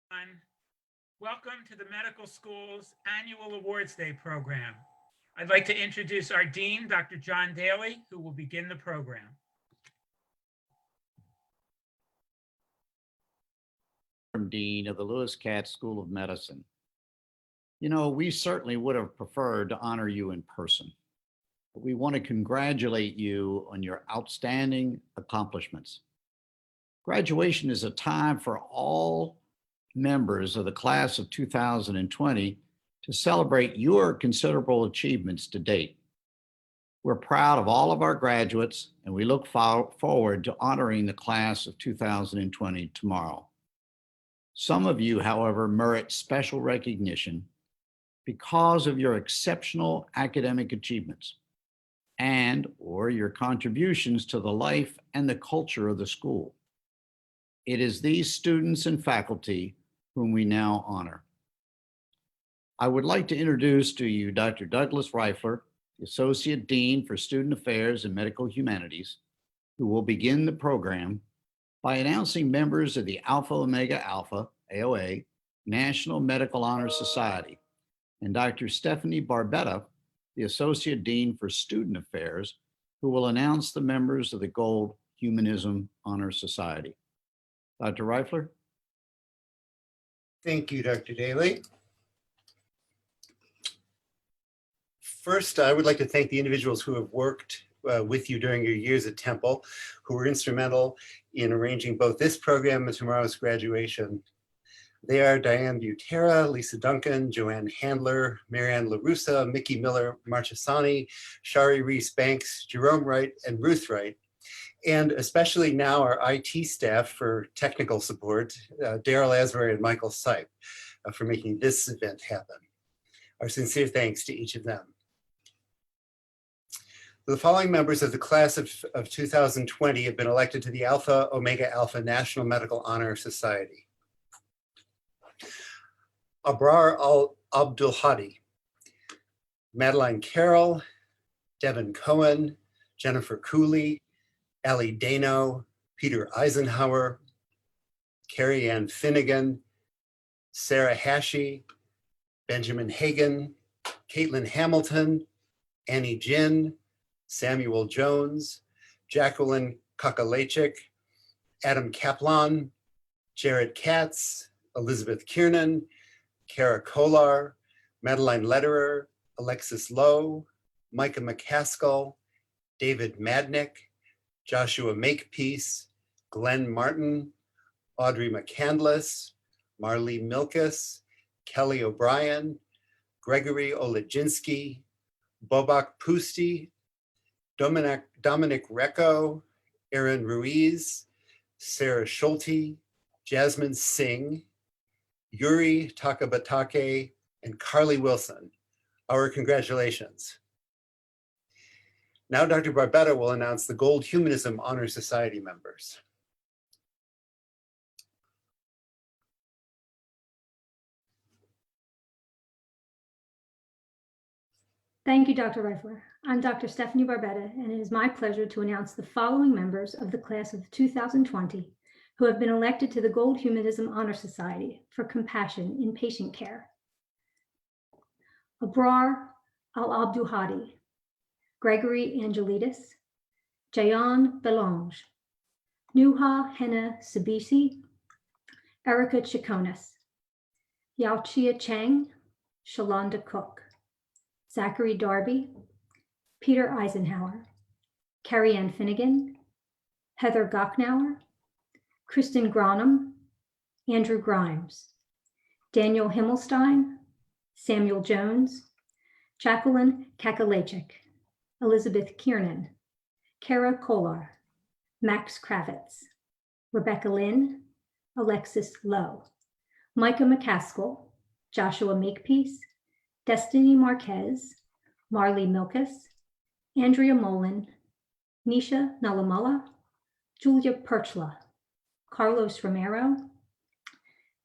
everyone. Welcome to the Medical School's Annual Awards Day program. I'd like to introduce our Dean, Dr. John Daly, who will begin the program. Dean of the Lewis Katz School of Medicine. You know, we certainly would have preferred to honor you in person, but we want to congratulate you on your outstanding accomplishments. Graduation is a time for all members of the class of 2020 to celebrate your considerable achievements to date. We're proud of all of our graduates, and we look forward to honoring the class of 2020 tomorrow. Some of you, however, merit special recognition because of your exceptional academic achievements and/or your contributions to the life and the culture of the school. It is these students and faculty whom we now honor. I would like to introduce to you Dr. Douglas Reifler, the Associate Dean for Student Affairs and Medical Humanities, who will begin the program by announcing members of the Alpha Omega Alpha, AOA, National Medical Honor Society, and Dr. Stephanie Barbetta, the Associate Dean for Student Affairs, who will announce the members of the Gold Humanism Honor Society. Dr. Reifler? Thank you, Dr. Daly. First, I would like to thank the individuals who have worked with you during your years at Temple, who were instrumental in arranging both this program and tomorrow's graduation. They are Diane Butera, Lisa Duncan, Joanne Handler, Marianne LaRussa, Mickey Miller Marchesani, Shari Reese Banks, Jerome Wright, and Ruth Wright. And especially now our IT staff for technical support, Daryl Asbury and Michael Sipe, for making this event happen. Our sincere thanks to each of them. The following members of the class of 2020 have been elected to the Alpha Omega Alpha National Medical Honor Society. Abrar Al-Abdulhadi, Madeline Carroll, Devin Cohen, Jennifer Cooley, Ali Dano, Peter Eisenhower, Carrie Ann Finnegan, Sarah Hashi, Benjamin Hagan, Caitlin Hamilton, Annie Jin, Samuel Jones, Jacqueline Kakalachik, Adam Kaplan, Jared Katz, Elizabeth Kiernan, Kara Kolar, Madeline Lederer, Alexis Lowe, Micah McCaskill, David Madnick, Joshua Makepeace, Glenn Martin, Audrey McCandless, Marlee Milkus, Kelly O'Brien, Gregory Oleginski, Bobak Pusti, Dominic Recco, Aaron Ruiz, Sarah Schulte, Jasmine Singh, Yuri Takabatake, and Carly Wilson. Our congratulations. Now Dr. Barbetta will announce the Gold Humanism Honor Society members. Thank you, Dr. Reifler. I'm Dr. Stephanie Barbetta, and it is my pleasure to announce the following members of the class of 2020 who have been elected to the Gold Humanism Honor Society for compassion in patient care. Abrar Al-Abdulhadi, Gregory Angelidis, Jayan Belange, Nuha Henna Sabisi, Erica Chikonis, Yaochia Cheng, Shalonda Cook, Zachary Darby, Peter Eisenhower, Carrie Ann Finnegan, Heather Gocknauer, Kristen Gronum, Andrew Grimes, Daniel Himmelstein, Samuel Jones, Jacqueline Kakalachik, Elizabeth Kiernan, Kara Kolar, Max Kravitz, Rebecca Lynn, Alexis Lowe, Micah McCaskill, Joshua Makepeace, Destiny Marquez, Marlee Milkus, Andrea Molin, Nisha Nalamala, Julia Perchla, Carlos Romero,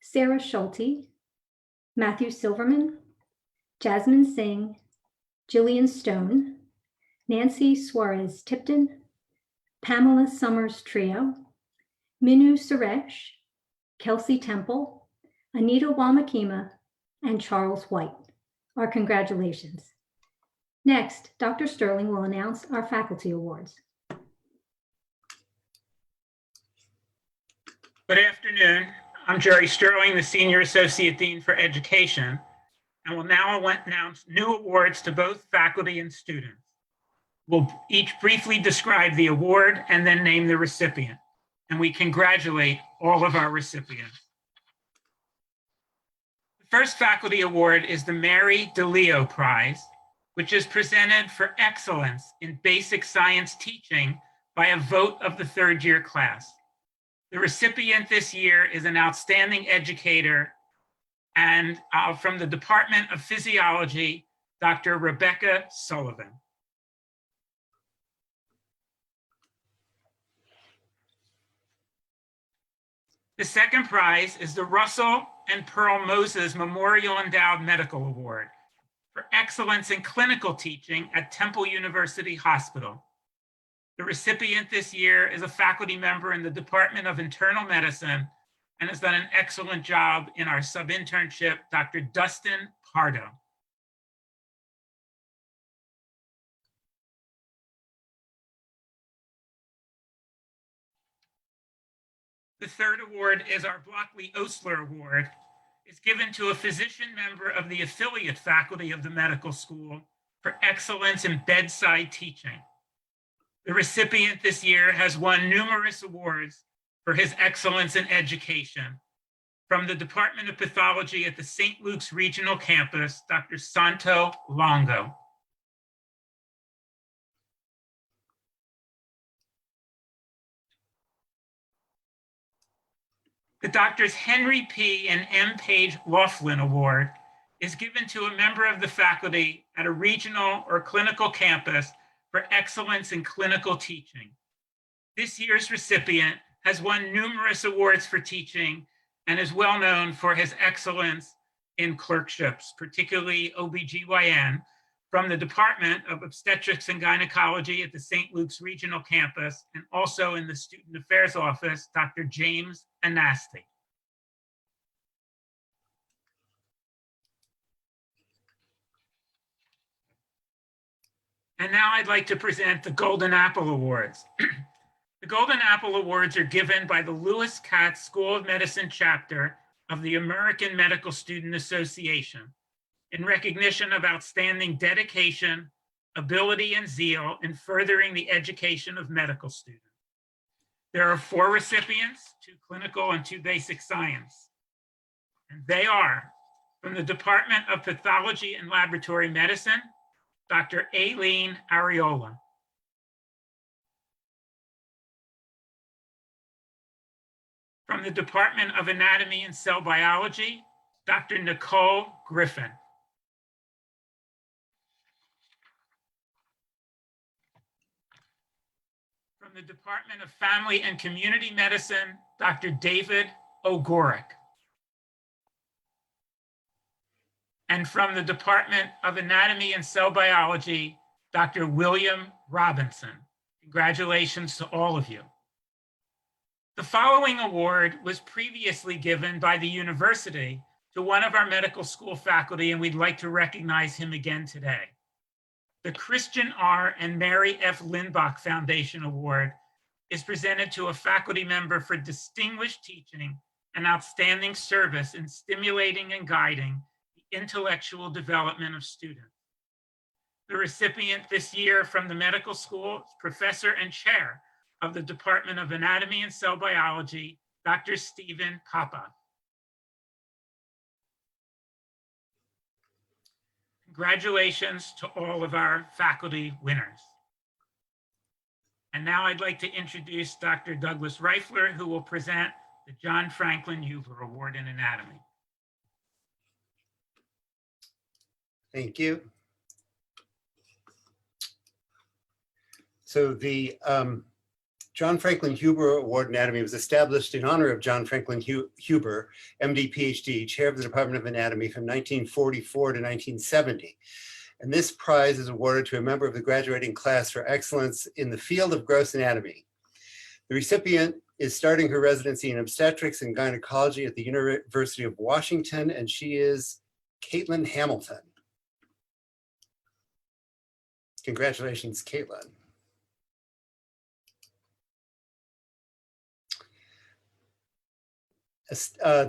Sarah Schulte, Matthew Silverman, Jasmine Singh, Jillian Stone, Nancy Suarez Tipton, Pamela Summers Trio, Minu Suresh, Kelsey Temple, Anita Wamakima, and Charles White. Our congratulations. Next, Dr. Sterling will announce our faculty awards. Good afternoon. I'm Jerry Sterling, the Senior Associate Dean for Education, and will now announce new awards to both faculty and students. We'll each briefly describe the award and then name the recipient, and we congratulate all of our recipients. The first faculty award is the Mary DeLeo Prize, which is presented for excellence in basic science teaching by a vote of the third-year class. The recipient this year is an outstanding educator and from the Department of Physiology, Dr. Rebecca Sullivan. The second prize is the Russell and Pearl Moses Memorial Endowed Medical Award for excellence in clinical teaching at Temple University Hospital. The recipient this year is a faculty member in the Department of Internal Medicine and has done an excellent job in our sub-internship, Dr. Dustin Pardo. The third award is our Blockley Osler Award. It's given to a physician member of the affiliate faculty of the medical school for excellence in bedside teaching. The recipient this year has won numerous awards for his excellence in education. From the Department of Pathology at the St. Luke's Regional Campus, Dr. Santo Longo. The Doctors Henry P. and M. Page Laughlin Award is given to a member of the faculty at a regional or clinical campus for excellence in clinical teaching. This year's recipient has won numerous awards for teaching and is well known for his excellence in clerkships, particularly OBGYN, from the Department of Obstetrics and Gynecology at the St. Luke's Regional Campus, and also in the Student Affairs Office, Dr. James Anasti. And now I'd like to present the Golden Apple Awards. The Golden Apple Awards are given by the Lewis Katz School of Medicine chapter of the American Medical Student Association in recognition of outstanding dedication, ability, and zeal in furthering the education of medical students. There are 4 recipients, 2 clinical and 2 basic science. And they are from the Department of Pathology and Laboratory Medicine, Dr. Aileen Areola. From the Department of Anatomy and Cell Biology, Dr. Nicole Griffin. From the Department of Family and Community Medicine, Dr. David O'Gorick. And from the Department of Anatomy and Cell Biology, Dr. William Robinson. Congratulations to all of you. The following award was previously given by the university to one of our medical school faculty, and we'd like to recognize him again today. The Christian R. and Mary F. Lindbach Foundation Award is presented to a faculty member for distinguished teaching and outstanding service in stimulating and guiding the intellectual development of students. The recipient this year from the medical school is Professor and Chair of the Department of Anatomy and Cell Biology, Dr. Stephen Papa. Congratulations to all of our faculty winners. And now I'd like to introduce Dr. Douglas Reifler, who will present the John Franklin Huber Award in Anatomy. Thank you. So the John Franklin Huber Award in Anatomy was established in honor of John Franklin Huber, MD, PhD, chair of the Department of Anatomy from 1944 to 1970. And this prize is awarded to a member of the graduating class for excellence in the field of gross anatomy. The recipient is starting her residency in obstetrics and gynecology at the University of Washington, and she is Caitlin Hamilton. Congratulations, Caitlin.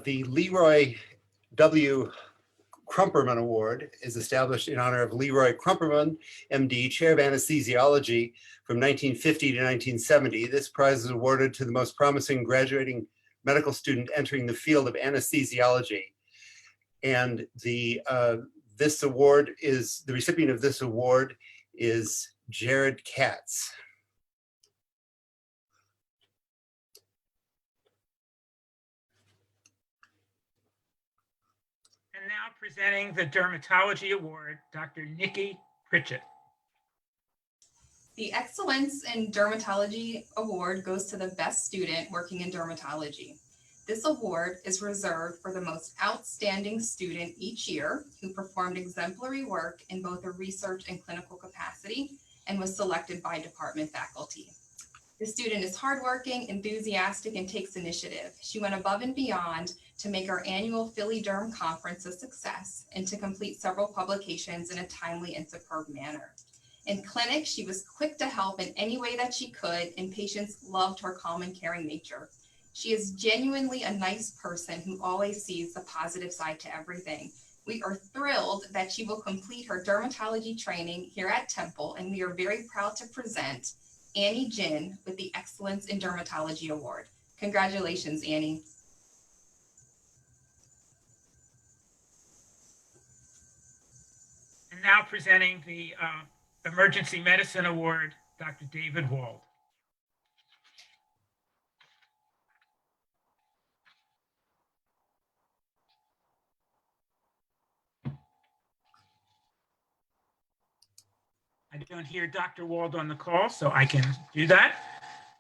The Leroy W. Crumperman Award is established in honor of Leroy Crumperman, MD, Chair of Anesthesiology from 1950 to 1970. This prize is awarded to the most promising graduating medical student entering the field of anesthesiology. And the recipient of this award is Jared Katz. And now presenting the Dermatology Award, Dr. Nikki Pritchett. The Excellence in Dermatology Award goes to the best student working in dermatology. This award is reserved for the most outstanding student each year who performed exemplary work in both a research and clinical capacity and was selected by department faculty. The student is hardworking, enthusiastic, and takes initiative. She went above and beyond to make our annual Philly Derm Conference a success and to complete several publications in a timely and superb manner. In clinic, she was quick to help in any way that she could, and patients loved her calm and caring nature. She is genuinely a nice person who always sees the positive side to everything. We are thrilled that she will complete her dermatology training here at Temple, and we are very proud to present Annie Jin with the Excellence in Dermatology Award. Congratulations, Annie. And now presenting the Emergency Medicine Award, Dr. David Wald. I don't hear Dr. Wald on the call, so I can do that.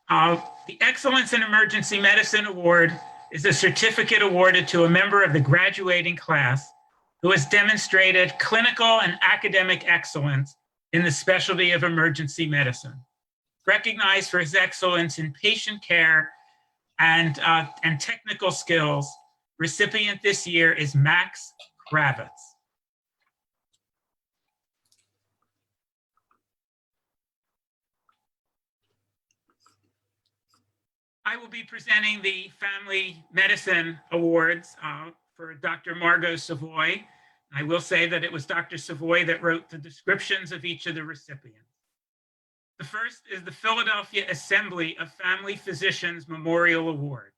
The Excellence in Emergency Medicine Award is a certificate awarded to a member of the graduating class who has demonstrated clinical and academic excellence in the specialty of emergency medicine. Recognized for his excellence in patient care and technical skills, recipient this year is Max Kravitz. I will be presenting the Family Medicine Awards for Dr. Margot Savoy. I will say that it was Dr. Savoy that wrote the descriptions of each of the recipients. The first is the Philadelphia Assembly of Family Physicians Memorial Award,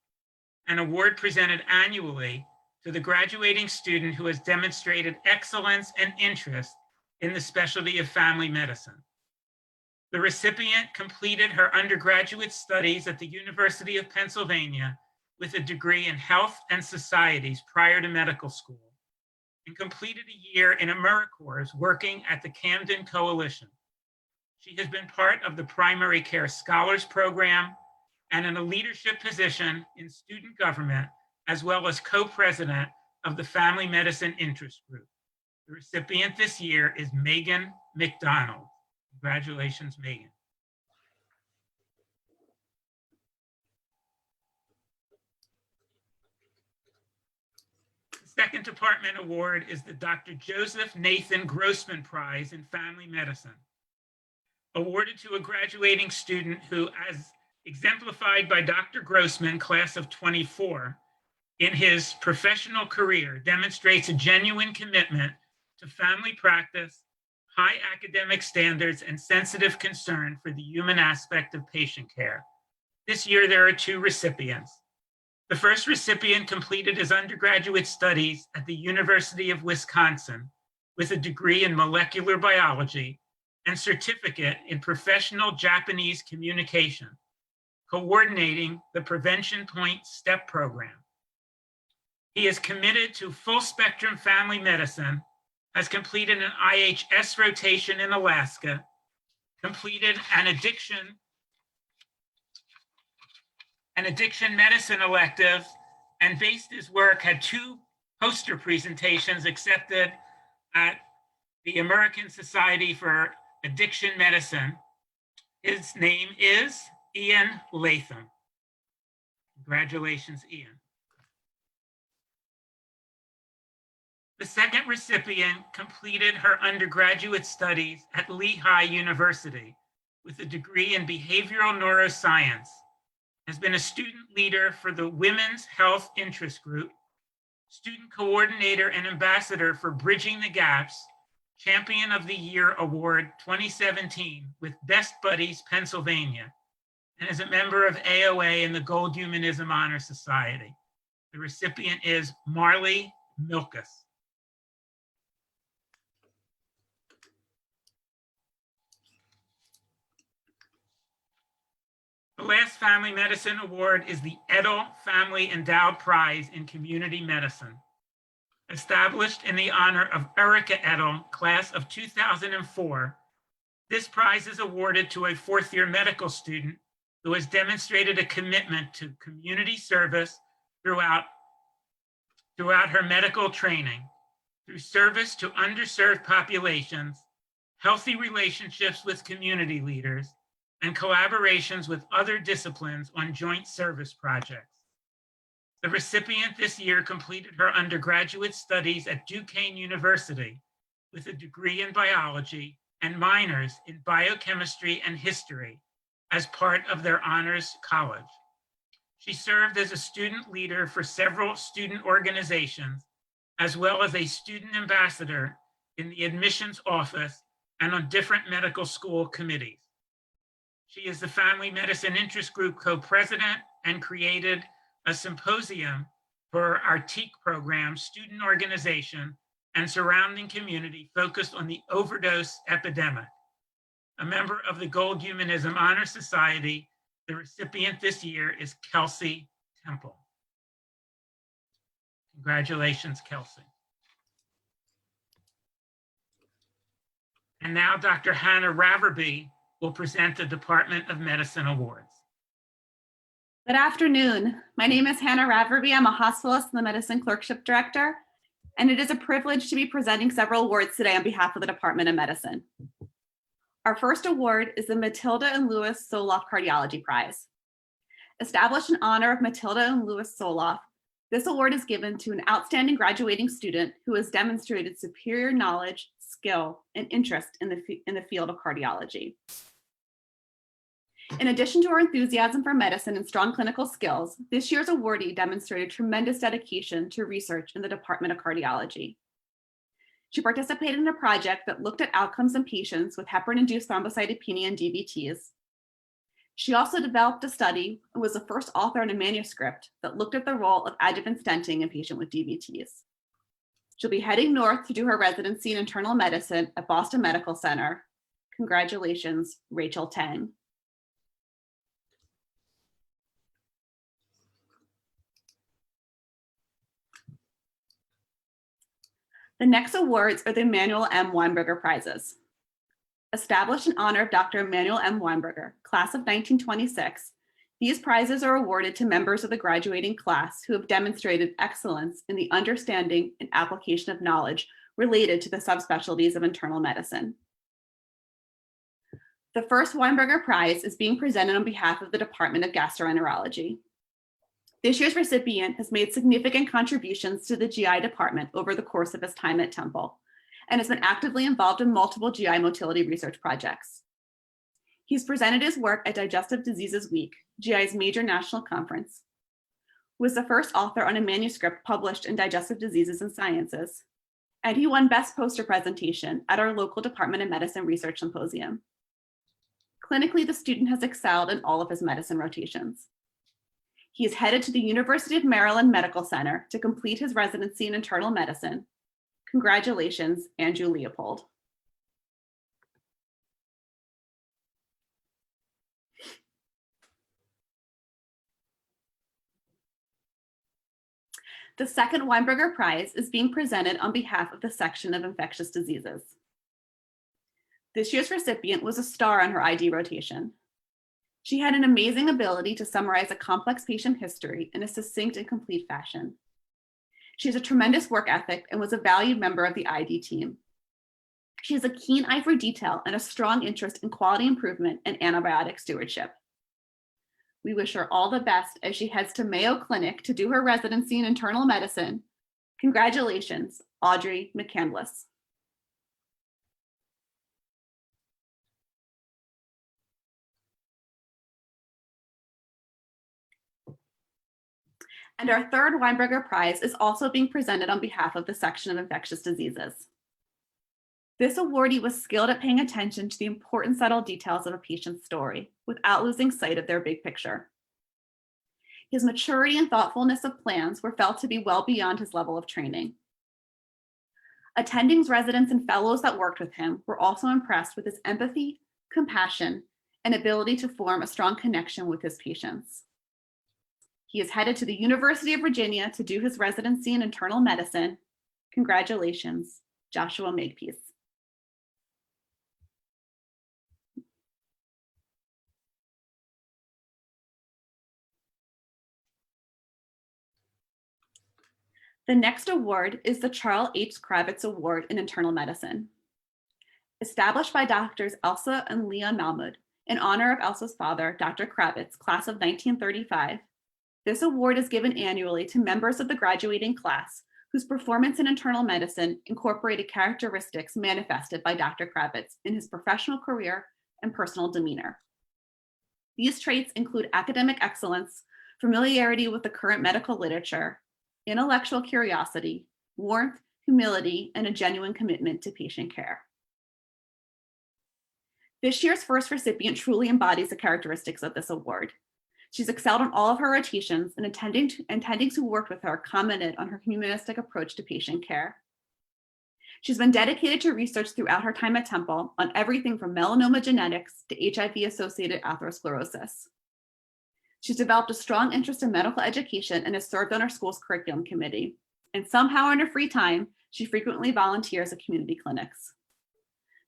an award presented annually to the graduating student who has demonstrated excellence and interest in the specialty of family medicine. The recipient completed her undergraduate studies at the University of Pennsylvania with a degree in health and societies prior to medical school, and completed a year in AmeriCorps working at the Camden Coalition. She has been part of the Primary Care Scholars Program and in a leadership position in student government, as well as co-president of the Family Medicine Interest Group. The recipient this year is Megan McDonald. Congratulations, Megan. The second department award is the Dr. Joseph Nathan Grossman Prize in Family Medicine, awarded to a graduating student who, as exemplified by Dr. Grossman, class of 24, in his professional career, demonstrates a genuine commitment to family practice, high academic standards, and sensitive concern for the human aspect of patient care. This year, there are two recipients. The first recipient completed his undergraduate studies at the University of Wisconsin with a degree in molecular biology and certificate in professional Japanese communication, coordinating the Prevention Point STEP program. He is committed to full spectrum family medicine, has completed an IHS rotation in Alaska, completed an addiction medicine elective, and based his work, had two poster presentations accepted at the American Society for Addiction Medicine. His name is Ian Latham. Congratulations, Ian. The second recipient completed her undergraduate studies at Lehigh University with a degree in behavioral neuroscience, has been a student leader for the Women's Health Interest Group, student coordinator and ambassador for Bridging the Gaps, Champion of the Year Award 2017 with Best Buddies Pennsylvania, and is a member of AOA and the Gold Humanism Honor Society. The recipient is Marley Milkus. The last Family Medicine Award is the Edell Family Endowed Prize in Community Medicine. Established in the honor of Erica Edell, class of 2004, this prize is awarded to a fourth-year medical student who has demonstrated a commitment to community service throughout her medical training, through service to underserved populations, healthy relationships with community leaders, and collaborations with other disciplines on joint service projects. The recipient this year completed her undergraduate studies at Duquesne University with a degree in biology and minors in biochemistry and history as part of their honors college. She served as a student leader for several student organizations, as well as a student ambassador in the admissions office and on different medical school committees. She is the Family Medicine Interest Group co-president and created a symposium for our TEAK program, student organization, and surrounding community focused on the overdose epidemic. A member of the Gold Humanism Honor Society, the recipient this year is Kelsey Temple. Congratulations, Kelsey. And now Dr. Hannah Raverby will present the Department of Medicine Awards. Good afternoon. My name is Hannah Raverby. I'm a hospitalist and the medicine clerkship director, and it is a privilege to be presenting several awards today on behalf of the Department of Medicine. Our first award is the Matilda and Louis Soloff Cardiology Prize. Established in honor of Matilda and Louis Soloff, this award is given to an outstanding graduating student who has demonstrated superior knowledge, skill, and interest in the field of cardiology. In addition to her enthusiasm for medicine and strong clinical skills, this year's awardee demonstrated tremendous dedication to research in the Department of Cardiology. She participated in a project that looked at outcomes in patients with heparin-induced thrombocytopenia and DVTs. She also developed a study and was the first author on a manuscript that looked at the role of adjuvant stenting in patients with DVTs. She'll be heading north to do her residency in internal medicine at Boston Medical Center. Congratulations, Rachel Tang. The next awards are the Emanuel M. Weinberger Prizes. Established in honor of Dr. Emanuel M. Weinberger, class of 1926, these prizes are awarded to members of the graduating class who have demonstrated excellence in the understanding and application of knowledge related to the subspecialties of internal medicine. The first Weinberger Prize is being presented on behalf of the Department of Gastroenterology. This year's recipient has made significant contributions to the GI department over the course of his time at Temple and has been actively involved in multiple GI motility research projects. He's presented his work at Digestive Diseases Week, GI's major national conference, was the first author on a manuscript published in Digestive Diseases and Sciences, and he won Best Poster Presentation at our local Department of Medicine Research Symposium. Clinically, the student has excelled in all of his medicine rotations. He is headed to the University of Maryland Medical Center to complete his residency in internal medicine. Congratulations, Andrew Leopold. The second Weinberger Prize is being presented on behalf of the section of infectious diseases. This year's recipient was a star on her ID rotation. She had an amazing ability to summarize a complex patient history in a succinct and complete fashion. She has a tremendous work ethic and was a valued member of the ID team. She has a keen eye for detail and a strong interest in quality improvement and antibiotic stewardship. We wish her all the best as she heads to Mayo Clinic to do her residency in internal medicine. Congratulations, Audrey McCandless. And our third Weinberger Prize is also being presented on behalf of the Section of Infectious Diseases. This awardee was skilled at paying attention to the important subtle details of a patient's story without losing sight of their big picture. His maturity and thoughtfulness of plans were felt to be well beyond his level of training. Attendings, residents, and fellows that worked with him were also impressed with his empathy, compassion, and ability to form a strong connection with his patients. He is headed to the University of Virginia to do his residency in internal medicine. Congratulations, Joshua Makepeace. The next award is the Charles H. Kravitz Award in Internal Medicine. Established by Doctors Elsa and Leon Mahmoud in honor of Elsa's father, Dr. Kravitz, class of 1935, this award is given annually to members of the graduating class whose performance in internal medicine incorporated characteristics manifested by Dr. Kravitz in his professional career and personal demeanor. These traits include academic excellence, familiarity with the current medical literature, intellectual curiosity, warmth, humility, and a genuine commitment to patient care. This year's first recipient truly embodies the characteristics of this award. She's excelled on all of her rotations, and attendings who worked with her commented on her humanistic approach to patient care. She's been dedicated to research throughout her time at Temple on everything from melanoma genetics to HIV-associated atherosclerosis. She's developed a strong interest in medical education and has served on our school's curriculum committee. And somehow in her free time, she frequently volunteers at community clinics.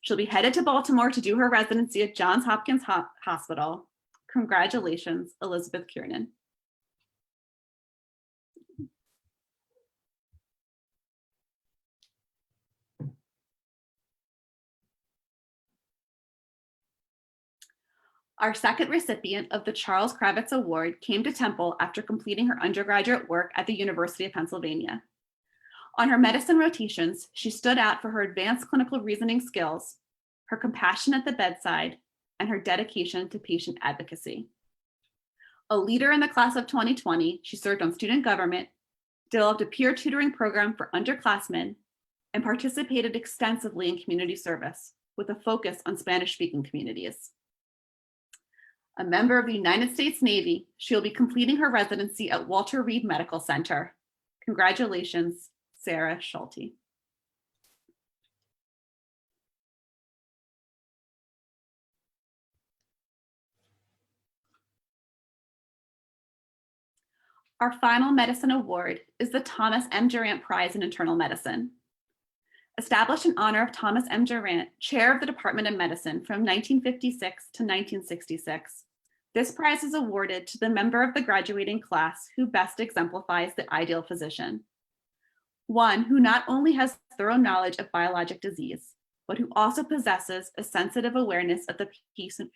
She'll be headed to Baltimore to do her residency at Johns Hopkins Hospital. Congratulations, Elizabeth Kiernan. Our second recipient of the Charles Kravitz Award came to Temple after completing her undergraduate work at the University of Pennsylvania. On her medicine rotations, she stood out for her advanced clinical reasoning skills, her compassion at the bedside, and her dedication to patient advocacy. A leader in the class of 2020, she served on student government, developed a peer tutoring program for underclassmen, and participated extensively in community service with a focus on Spanish-speaking communities. A member of the United States Navy, she'll be completing her residency at Walter Reed Medical Center. Congratulations, Sarah Schulte. Our final medicine award is the Thomas M. Durant Prize in Internal Medicine. Established in honor of Thomas M. Durant, chair of the Department of Medicine from 1956 to 1966, this prize is awarded to the member of the graduating class who best exemplifies the ideal physician. One who not only has thorough knowledge of biologic disease, but who also possesses a sensitive awareness of the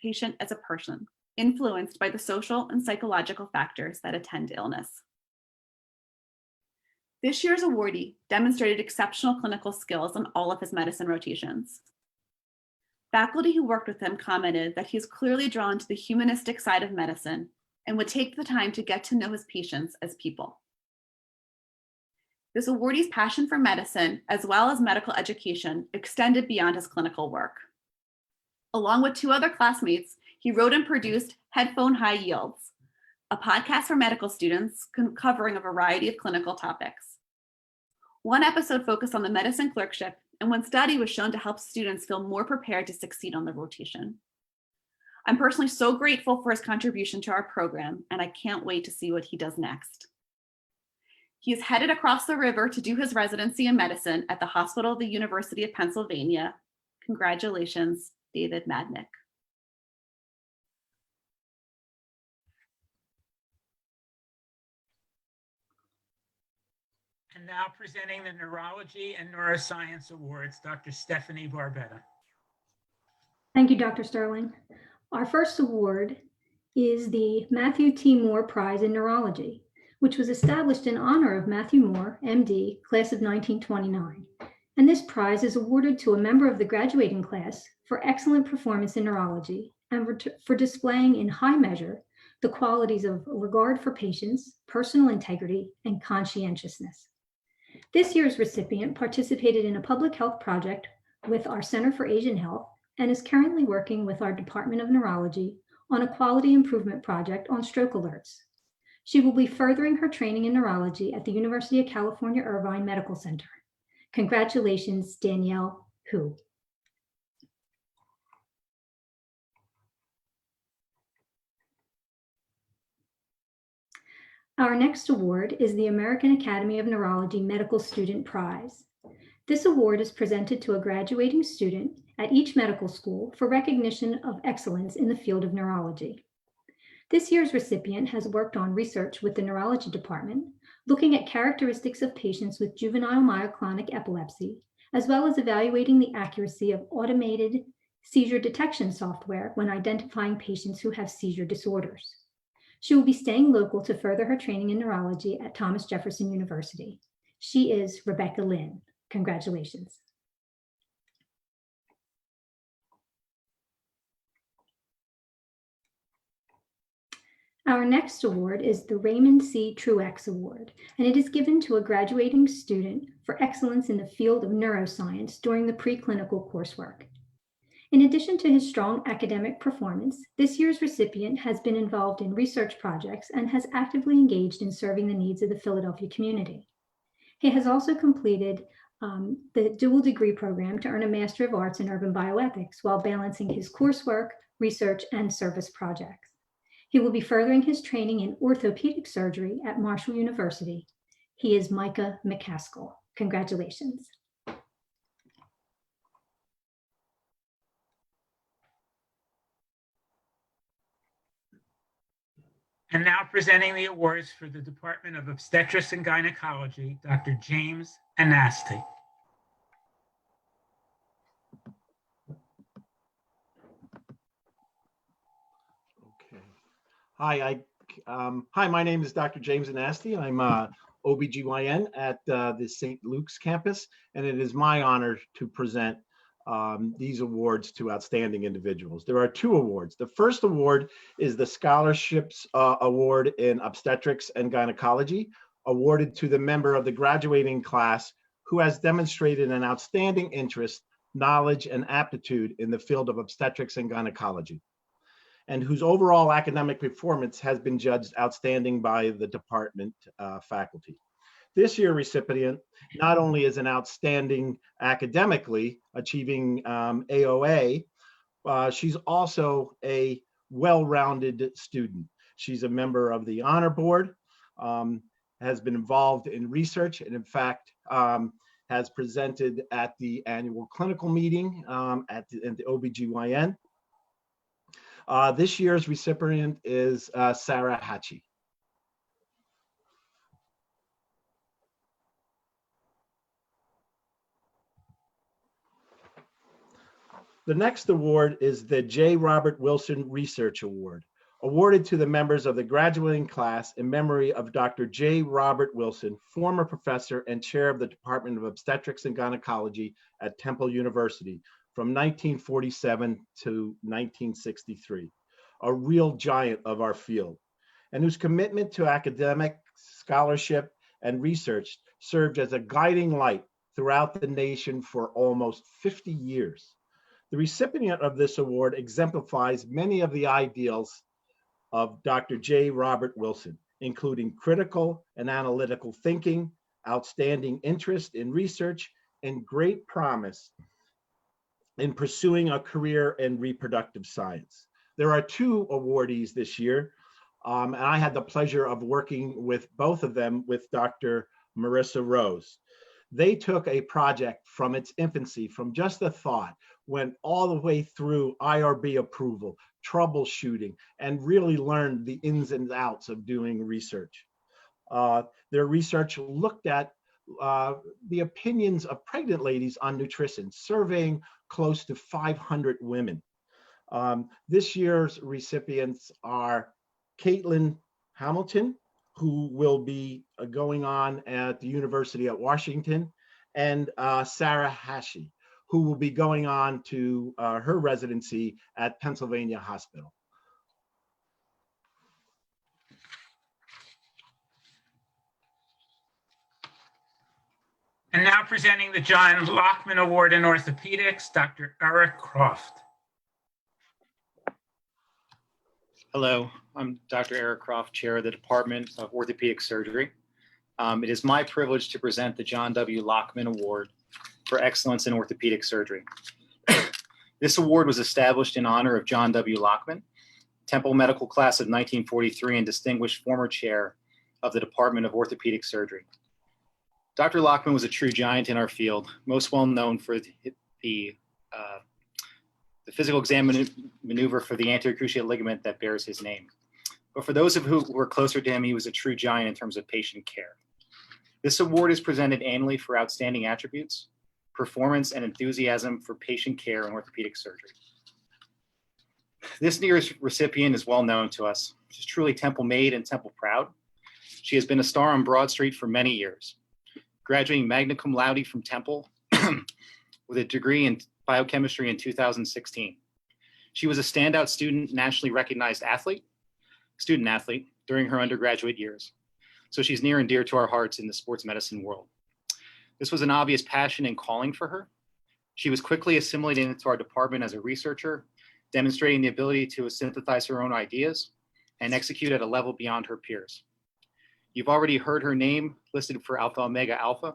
patient as a person, influenced by the social and psychological factors that attend illness. This year's awardee demonstrated exceptional clinical skills on all of his medicine rotations. Faculty who worked with him commented that he is clearly drawn to the humanistic side of medicine and would take the time to get to know his patients as people. This awardee's passion for medicine, as well as medical education, extended beyond his clinical work. Along with two other classmates, he wrote and produced Headphone High Yields, a podcast for medical students covering a variety of clinical topics. One episode focused on the medicine clerkship, and one study was shown to help students feel more prepared to succeed on the rotation. I'm personally so grateful for his contribution to our program, and I can't wait to see what he does next. He is headed across the river to do his residency in medicine at the Hospital of the University of Pennsylvania. Congratulations, David Madnick. And now presenting the Neurology and Neuroscience Awards, Dr. Stephanie Barbetta. Thank you, Dr. Sterling. Our first award is the Matthew T. Moore Prize in Neurology, which was established in honor of Matthew Moore, MD, class of 1929. And this prize is awarded to a member of the graduating class for excellent performance in neurology and for displaying in high measure the qualities of regard for patients, personal integrity, and conscientiousness. This year's recipient participated in a public health project with our Center for Asian Health and is currently working with our Department of Neurology on a quality improvement project on stroke alerts. She will be furthering her training in neurology at the University of California, Irvine Medical Center. Congratulations, Danielle Hu. Our next award is the American Academy of Neurology Medical Student Prize. This award is presented to a graduating student at each medical school for recognition of excellence in the field of neurology. This year's recipient has worked on research with the neurology department, looking at characteristics of patients with juvenile myoclonic epilepsy, as well as evaluating the accuracy of automated seizure detection software when identifying patients who have seizure disorders. She will be staying local to further her training in neurology at Thomas Jefferson University. She is Rebecca Lynn. Congratulations. Our next award is the Raymond C. Truex Award, and it is given to a graduating student for excellence in the field of neuroscience during the preclinical coursework. In addition to his strong academic performance, this year's recipient has been involved in research projects and has actively engaged in serving the needs of the Philadelphia community. He has also completed the dual degree program to earn a Master of Arts in Urban Bioethics while balancing his coursework, research, and service projects. He will be furthering his training in orthopedic surgery at Marshall University. He is Micah McCaskill. Congratulations. And now presenting the awards for the Department of Obstetrics and Gynecology, Dr. James Anasti. Okay. Hi, my name is Dr. James Anasti. I'm a OBGYN at the St. Luke's campus, and it is my honor to present these awards to outstanding individuals. There are two awards. The first award is the Scholarships Award in Obstetrics and Gynecology, awarded to the member of the graduating class who has demonstrated an outstanding interest, knowledge, and aptitude in the field of obstetrics and gynecology, and whose overall academic performance has been judged outstanding by the department faculty. This year's recipient not only is an outstanding academically, achieving AOA, she's also a well-rounded student. She's a member of the honor board, has been involved in research, and in fact, has presented at the annual clinical meeting at the OBGYN. This year's recipient is Sarah Hatchie. The next award is the J. Robert Wilson Research Award, awarded to the members of the graduating class in memory of Dr. J. Robert Wilson, former professor and chair of the Department of Obstetrics and Gynecology at Temple University from 1947 to 1963, a real giant of our field, and whose commitment to academic scholarship and research served as a guiding light throughout the nation for almost 50 years. The recipient of this award exemplifies many of the ideals of Dr. J. Robert Wilson, including critical and analytical thinking, outstanding interest in research, and great promise in pursuing a career in reproductive science. There are two awardees this year, and I had the pleasure of working with both of them with Dr. Marissa Rose. They took a project from its infancy, from just a thought, went all the way through IRB approval, troubleshooting, and really learned the ins and outs of doing research. Their research looked at the opinions of pregnant ladies on nutrition, surveying close to 500 women. This year's recipients are Caitlin Hamilton, who will be going on at the University of Washington, and Sarah Hashi, who will be going on to her residency at Pennsylvania Hospital. And now presenting the John Lockman Award in Orthopedics, Dr. Eric Croft. Hello, I'm Dr. Eric Croft, Chair of the Department of Orthopedic Surgery. It is my privilege to present the John W. Lockman Award for Excellence in Orthopedic Surgery. This award was established in honor of John W. Lockman, Temple Medical Class of 1943 and distinguished former chair of the Department of Orthopedic Surgery. Dr. Lockman was a true giant in our field, most well known for the physical exam maneuver for the anterior cruciate ligament that bears his name. But for those of who were closer to him, he was a true giant in terms of patient care. This award is presented annually for outstanding attributes, performance, and enthusiasm for patient care in orthopedic surgery. This year's recipient is well known to us. She's truly Temple made and Temple proud. She has been a star on Broad Street for many years, graduating magna cum laude from Temple with a degree in biochemistry in 2016. She was a standout student, nationally recognized student athlete during her undergraduate years. So she's near and dear to our hearts in the sports medicine world. This was an obvious passion and calling for her. She was quickly assimilated into our department as a researcher, demonstrating the ability to synthesize her own ideas and execute at a level beyond her peers. You've already heard her name listed for Alpha Omega Alpha.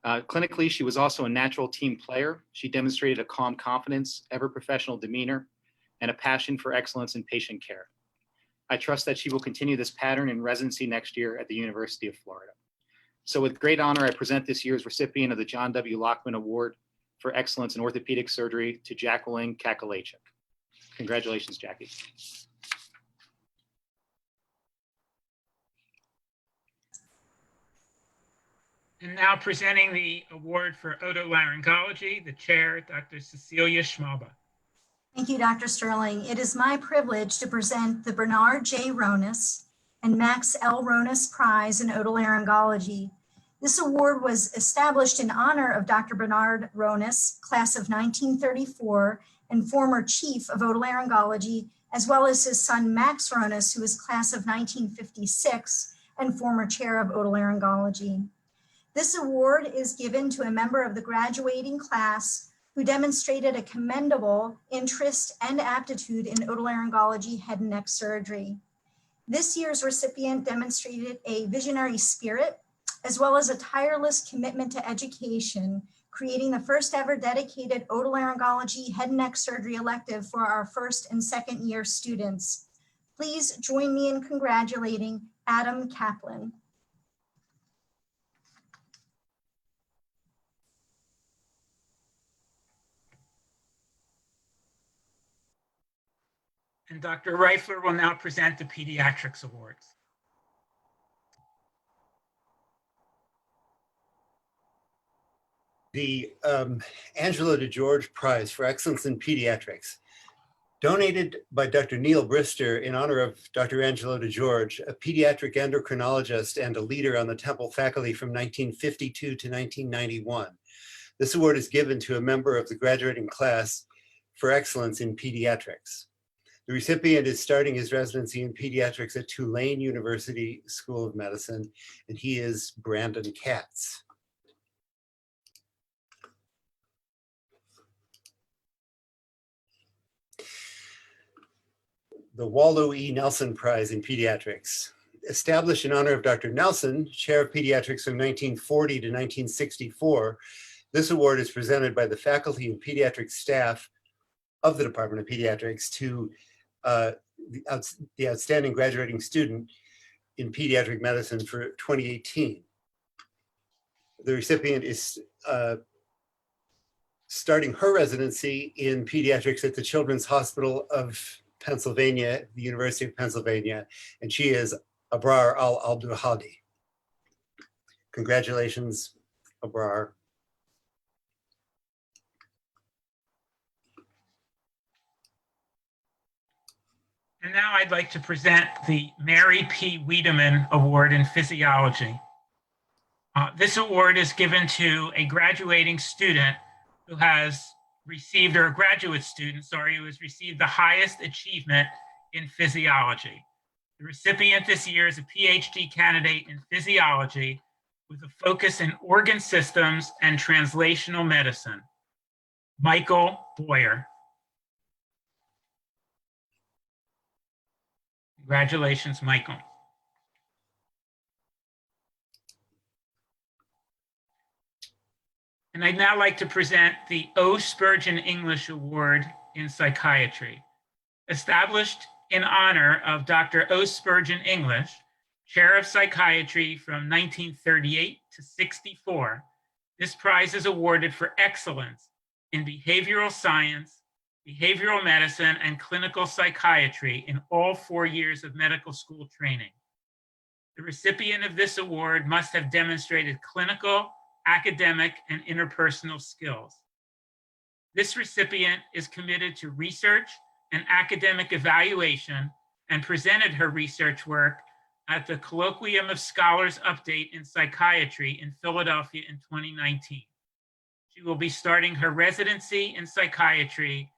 Clinically, she was also a natural team player. She demonstrated a calm confidence, ever professional demeanor, and a passion for excellence in patient care. I trust that she will continue this pattern in residency next year at the University of Florida. So with great honor, I present this year's recipient of the John W. Lockman Award for Excellence in Orthopedic Surgery to Jacqueline Kakalachik. Congratulations, Jackie. And now presenting the award for otolaryngology, the chair, Dr. Cecilia Schmalba. Thank you, Dr. Sterling. It is my privilege to present the Bernard J. Ronis and Max L. Ronis Prize in Otolaryngology. This award was established in honor of Dr. Bernard Ronis, class of 1934, and former chief of otolaryngology, as well as his son Max Ronis, who is class of 1956 and former chair of otolaryngology. This award is given to a member of the graduating class who demonstrated a commendable interest and aptitude in otolaryngology head and neck surgery. This year's recipient demonstrated a visionary spirit, as well as a tireless commitment to education, creating the first ever dedicated otolaryngology head and neck surgery elective for our first and second year students. Please join me in congratulating Adam Kaplan. And Dr. Reifler will now present the Pediatrics Awards. The Angelo DeGeorge Prize for Excellence in Pediatrics, donated by Dr. Neil Brister in honor of Dr. Angelo DeGeorge, a pediatric endocrinologist and a leader on the Temple faculty from 1952 to 1991. This award is given to a member of the graduating class for excellence in pediatrics. The recipient is starting his residency in pediatrics at Tulane University School of Medicine, and he is Brandon Katz. The Waldo E. Nelson Prize in Pediatrics, established in honor of Dr. Nelson, chair of pediatrics from 1940 to 1964. This award is presented by the faculty and pediatric staff of the Department of Pediatrics to the outstanding graduating student in pediatric medicine for 2018. The recipient is starting her residency in pediatrics at the Children's Hospital of Pennsylvania, the University of Pennsylvania, and she is Abrar Al-Abduhadi. Congratulations, Abrar. And now I'd like to present the Mary P. Wiedemann Award in Physiology. This award is given to a graduating student who has received, or a graduate student, sorry, who has received the highest achievement in physiology. The recipient this year is a PhD candidate in physiology with a focus in organ systems and translational medicine, Michael Boyer. Congratulations, Michael. And I'd now like to present the O. Spurgeon English Award in Psychiatry. Established in honor of Dr. O. Spurgeon English, Chair of Psychiatry from 1938 to 64, this prize is awarded for excellence in behavioral science, behavioral medicine, and clinical psychiatry in all 4 years of medical school training. The recipient of this award must have demonstrated clinical, academic, and interpersonal skills. This recipient is committed to research and academic evaluation and presented her research work at the Colloquium of Scholars Update in Psychiatry in Philadelphia in 2019. She will be starting her residency in psychiatry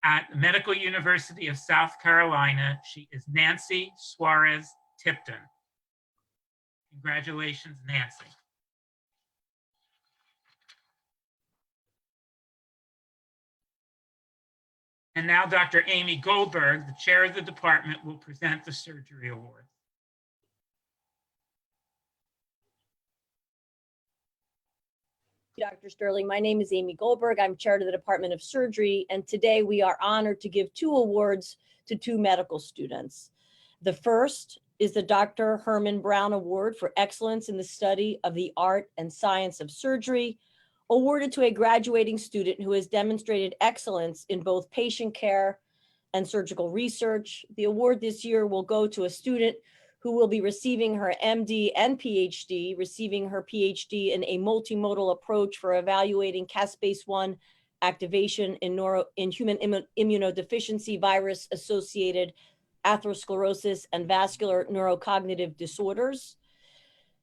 at the Medical University of South Carolina. She is Nancy Suarez Tipton. Congratulations, Nancy. And now Dr. Amy Goldberg, the chair of the department, will present the Surgery Award. Dr. Sterling. My name is Amy Goldberg. I'm chair of the Department of Surgery, and today we are honored to give 2 awards to 2 medical students. The first is the Dr. Herman Brown Award for Excellence in the Study of the Art and Science of Surgery, awarded to a graduating student who has demonstrated excellence in both patient care and surgical research. The award this year will go to a student who will be receiving her MD and PhD, receiving her PhD in a multimodal approach for evaluating caspase-1 activation in human immunodeficiency virus-associated atherosclerosis and vascular neurocognitive disorders.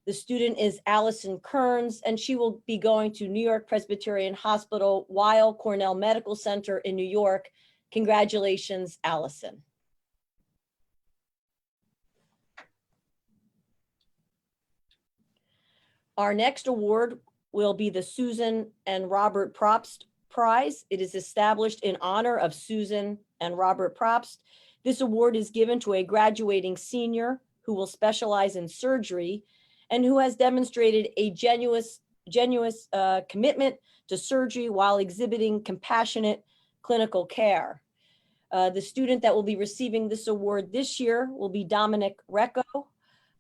The student is Allison Kearns, and she will be going to New York Presbyterian Hospital, Weill Cornell Medical Center in New York. Congratulations, Allison. Our next award will be the Susan and Robert Probst Prize. It is established in honor of Susan and Robert Probst. This award is given to a graduating senior who will specialize in surgery and who has demonstrated a genuine commitment to surgery while exhibiting compassionate clinical care. The student that will be receiving this award this year will be Dominic Recco.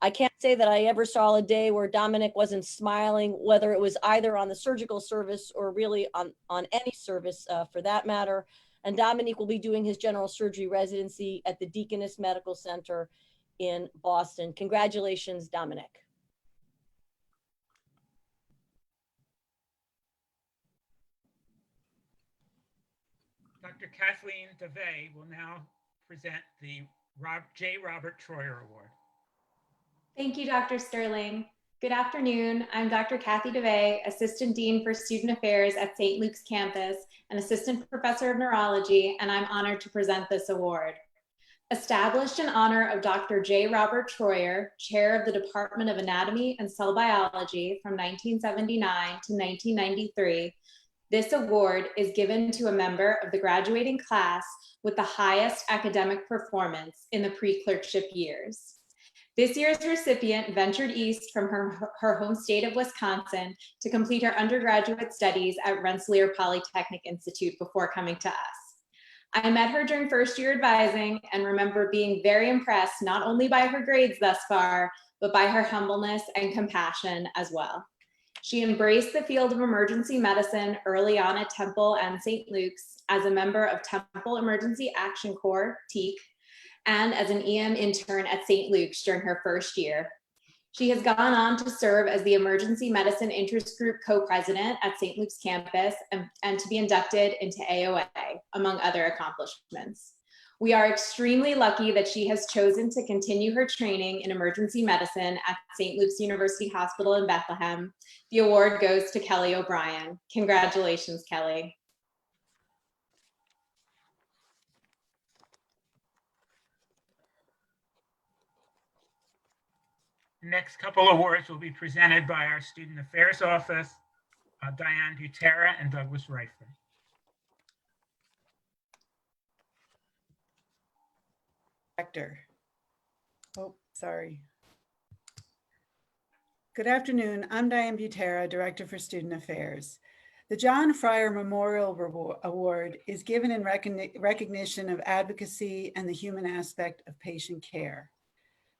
I can't say that I ever saw a day where Dominic wasn't smiling, whether it was either on the surgical service or really on any service for that matter. And Dominic will be doing his general surgery residency at the Deaconess Medical Center in Boston. Congratulations, Dominic. Dr. Kathleen DeVay will now present the J. Robert Troyer Award. Thank you, Dr. Sterling. Good afternoon. I'm Dr. Kathy DeVay, Assistant Dean for Student Affairs at St. Luke's campus and Assistant Professor of Neurology, and I'm honored to present this award. Established in honor of Dr. J. Robert Troyer, Chair of the Department of Anatomy and Cell Biology from 1979 to 1993, this award is given to a member of the graduating class with the highest academic performance in the pre-clerkship years. This year's recipient ventured east from her home state of Wisconsin to complete her undergraduate studies at Rensselaer Polytechnic Institute before coming to us. I met her during first year advising and remember being very impressed not only by her grades thus far, but by her humbleness and compassion as well. She embraced the field of emergency medicine early on at Temple and St. Luke's as a member of Temple Emergency Action Corps, TEAC, and as an EM intern at St. Luke's during her first year. She has gone on to serve as the Emergency Medicine Interest Group co-president at St. Luke's campus and to be inducted into AOA, among other accomplishments. We are extremely lucky that she has chosen to continue her training in emergency medicine at St. Luke's University Hospital in Bethlehem. The award goes to Kelly O'Brien. Congratulations, Kelly. The next couple awards will be presented by our Student Affairs Office, Diane Butera and Douglas Reifler. Director. Oh, sorry. Good afternoon. I'm Diane Butera, Director for Student Affairs. The John Fryer Memorial Award is given in recognition of advocacy and the human aspect of patient care.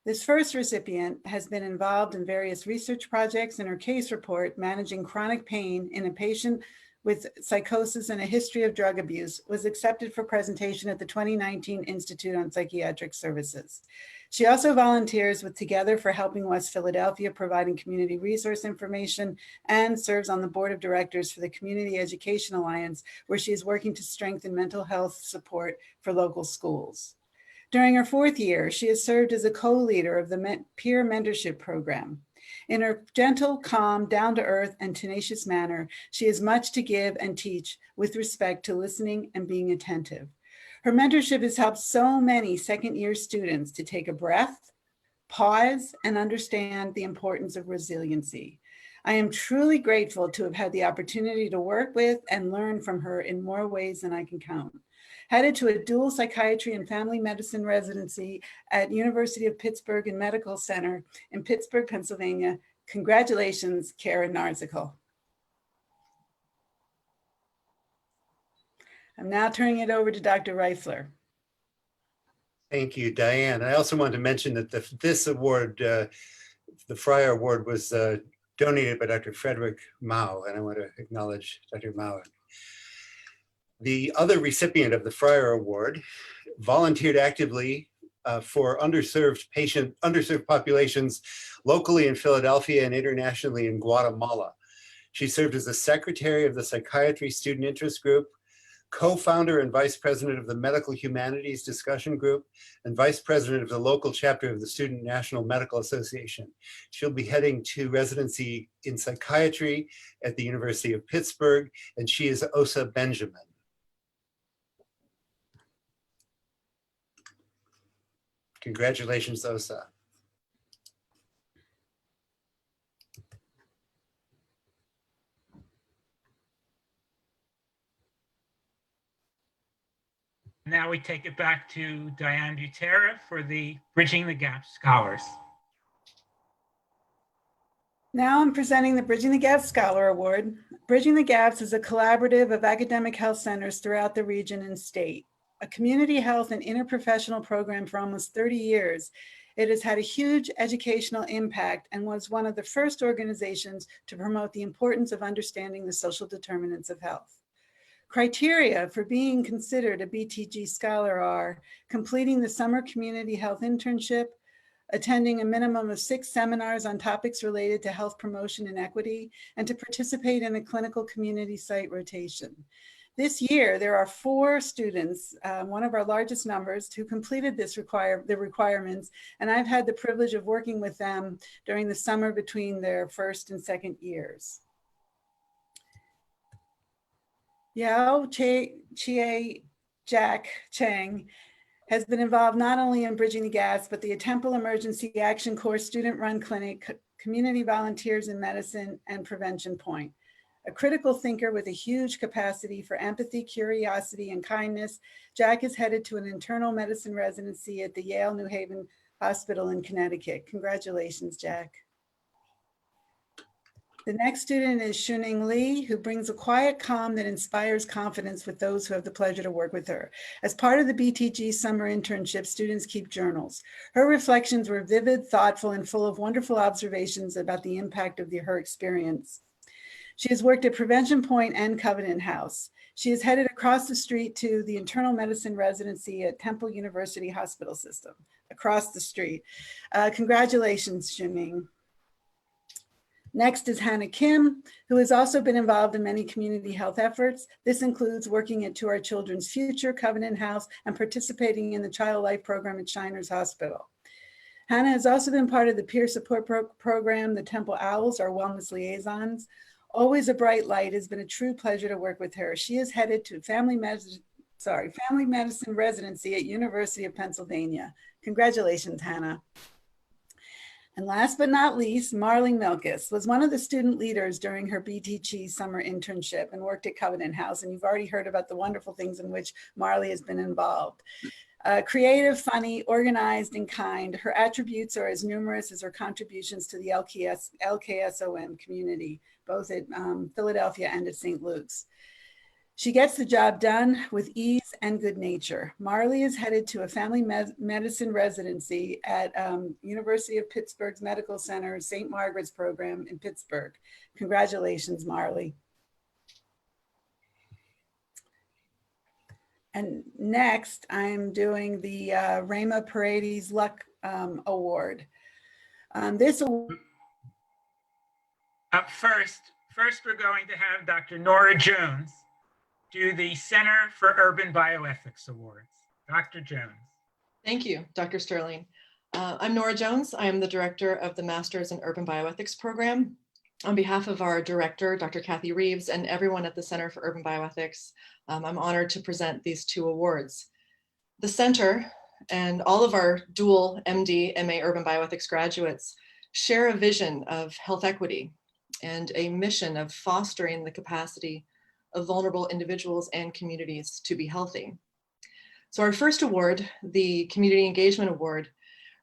This first recipient has been involved in various research projects, and her case report, Managing Chronic Pain in a Patient with Psychosis and a History of Drug Abuse, was accepted for presentation at the 2019 Institute on Psychiatric Services. She also volunteers with Together for Helping West Philadelphia, providing community resource information, and serves on the board of directors for the Community Education Alliance, where she is working to strengthen mental health support for local schools. During her 4th year, she has served as a co-leader of the peer mentorship program. In her gentle, calm, down-to-earth, and tenacious manner, she has much to give and teach with respect to listening and being attentive. Her mentorship has helped so many second-year students to take a breath, pause, and understand the importance of resiliency. I am truly grateful to have had the opportunity to work with and learn from her in more ways than I can count. Headed to a dual psychiatry and family medicine residency at University of Pittsburgh and Medical Center in Pittsburgh, Pennsylvania. Congratulations, Karen Narzical. I'm now turning it over to Dr. Reifler. Thank you, Diane. I also wanted to mention that this award, the Fryer Award, was donated by Dr. Frederick Mao, and I want to acknowledge Dr. Mao. The other recipient of the Fryer Award volunteered actively for underserved populations locally in Philadelphia and internationally in Guatemala. She served as the secretary of the Psychiatry Student Interest Group, co-founder and vice president of the Medical Humanities Discussion Group, and vice president of the local chapter of the Student National Medical Association. She'll be heading to residency in psychiatry at the University of Pittsburgh, and she is Osa Benjamin. Congratulations, Osa. Now we take it back to Diane Butera for the Bridging the Gap Scholars. Now I'm presenting the Bridging the Gap Scholar Award. Bridging the Gaps is a collaborative of academic health centers throughout the region and state. A community health and interprofessional program for almost 30 years, it has had a huge educational impact and was one of the first organizations to promote the importance of understanding the social determinants of health. Criteria for being considered a BTG scholar are completing the summer community health internship, attending a minimum of 6 seminars on topics related to health promotion and equity, and to participate in a clinical community site rotation. This year, there are 4 students, one of our largest numbers, who completed the requirements, and I've had the privilege of working with them during the summer between their 1st and 2nd years. Yao Chie Jack Cheng has been involved not only in Bridging the Gaps, but the Temple Emergency Action Corps student-run clinic, community volunteers in medicine, and Prevention Point. A critical thinker with a huge capacity for empathy, curiosity, and kindness, Jack is headed to an internal medicine residency at the Yale New Haven Hospital in Connecticut. Congratulations, Jack. The next student is Shuning Lee, who brings a quiet calm that inspires confidence with those who have the pleasure to work with her. As part of the BTG summer internship, students keep journals. Her reflections were vivid, thoughtful, and full of wonderful observations about the impact of her experience. She has worked at Prevention Point and Covenant House. She is headed across the street to the internal medicine residency at Temple University Hospital System, across the street. Congratulations, Shuning. Next is Hannah Kim, who has also been involved in many community health efforts. This includes working at To Our Children's Future, Covenant House, and participating in the Child Life Program at Shriners Hospital. Hannah has also been part of the peer support program, the Temple Owls, our wellness liaisons. Always a bright light. It's been a true pleasure to work with her. She is headed to family medicine residency at University of Pennsylvania. Congratulations, Hannah. And last but not least, Marlene Milkis was one of the student leaders during her BTG summer internship and worked at Covenant House. And you've already heard about the wonderful things in which Marley has been involved. Creative, funny, organized, and kind, her attributes are as numerous as her contributions to the LKSOM community, both at Philadelphia and at St. Luke's. She gets the job done with ease and good nature. Marley is headed to a family medicine residency at University of Pittsburgh's Medical Center, St. Margaret's program in Pittsburgh. Congratulations, Marley. And next, I'm doing the Rama Paredes Luck Award. First, we're going to have Dr. Nora Jones do the Center for Urban Bioethics Awards. Dr. Jones. Thank you, Dr. Sterling. I'm Nora Jones. I am the director of the Masters in Urban Bioethics program. On behalf of our director, Dr. Kathy Reeves, and everyone at the Center for Urban Bioethics, I'm honored to present these two awards. The center and all of our dual MD, MA Urban Bioethics graduates share a vision of health equity and a mission of fostering the capacity of vulnerable individuals and communities to be healthy. So our first award, the Community Engagement Award,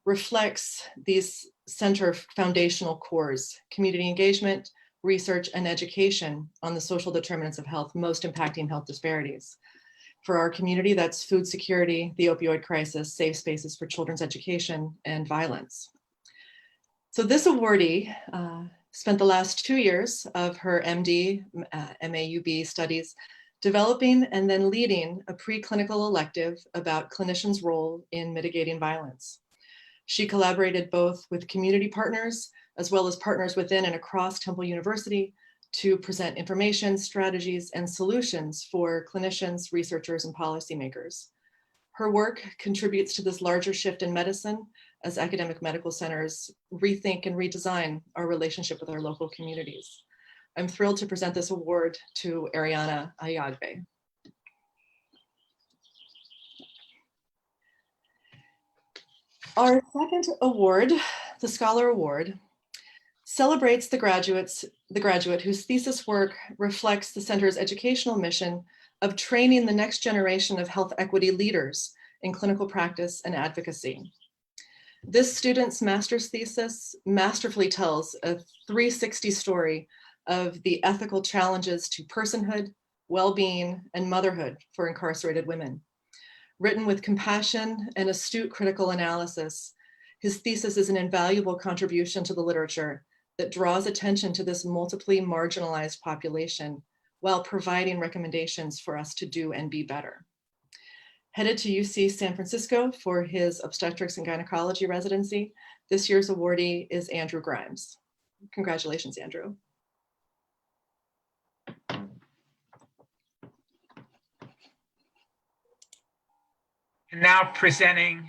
reflects these center foundational cores: community engagement, research, and education on the social determinants of health most impacting health disparities. For our community, that's food security, the opioid crisis, safe spaces for children's education, and violence. So this awardee spent the last 2 years of her MD, MAUB studies developing and then leading a preclinical elective about clinicians' role in mitigating violence. She collaborated both with community partners as well as partners within and across Temple University to present information, strategies, and solutions for clinicians, researchers, and policymakers. Her work contributes to this larger shift in medicine as academic medical centers rethink and redesign our relationship with our local communities. I'm thrilled to present this award to Ariana Ayagbe. Our second award, the Scholar Award, celebrates the graduate whose thesis work reflects the center's educational mission of training the next generation of health equity leaders in clinical practice and advocacy. This student's master's thesis masterfully tells a 360 story of the ethical challenges to personhood, well-being, and motherhood for incarcerated women. Written with compassion and astute critical analysis, his thesis is an invaluable contribution to the literature that draws attention to this multiply marginalized population while providing recommendations for us to do and be better. Headed to UC San Francisco for his obstetrics and gynecology residency, this year's awardee is Andrew Grimes. Congratulations, Andrew. And now presenting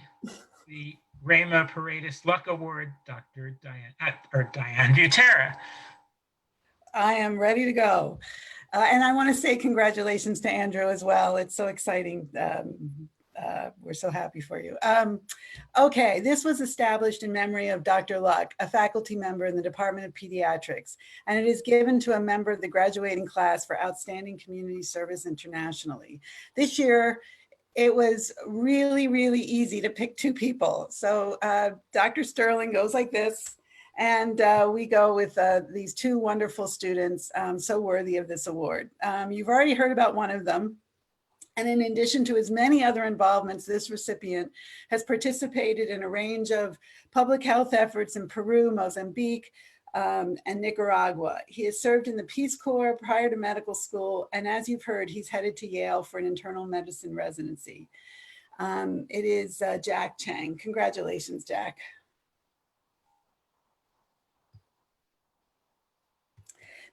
the Rama Paredes Luck Award, Dr. Diane Butera. I am ready to go. And I want to say congratulations to Andrew as well. It's so exciting. We're so happy for you. Okay, this was established in memory of Dr. Luck, a faculty member in the Department of Pediatrics, and it is given to a member of the graduating class for outstanding community service internationally. This year, it was really, really easy to pick two people. So Dr. Sterling goes like this, and we go with these two wonderful students, so worthy of this award. You've already heard about one of them. And in addition to his many other involvements, this recipient has participated in a range of public health efforts in Peru, Mozambique, and Nicaragua. He has served in the Peace Corps prior to medical school, and as you've heard, he's headed to Yale for an internal medicine residency. It is Jack Chang. Congratulations, Jack.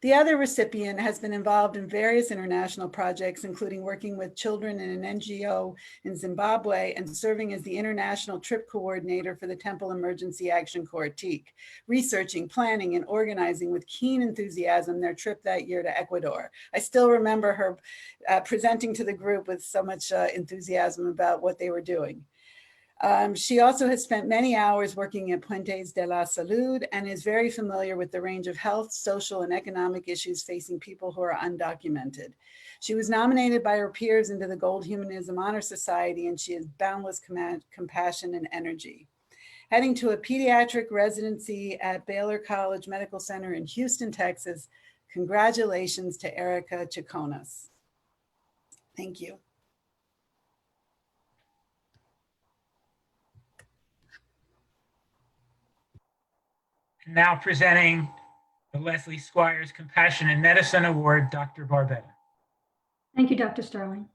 The other recipient has been involved in various international projects, including working with children in an NGO in Zimbabwe and serving as the international trip coordinator for the Temple Emergency Action Corps, TEAC, researching, planning, and organizing with keen enthusiasm their trip that year to Ecuador. I still remember her presenting to the group with so much enthusiasm about what they were doing. She also has spent many hours working at Puentes de la Salud and is very familiar with the range of health, social, and economic issues facing people who are undocumented. She was nominated by her peers into the Gold Humanism Honor Society, and she has boundless compassion and energy. Heading to a pediatric residency at Baylor College Medical Center in Houston, Texas, congratulations to Erica Chaconas. Thank you. Now presenting the Leslie Squires Compassion in Medicine Award, Dr. Barbetta. Thank you, Dr. Sterling.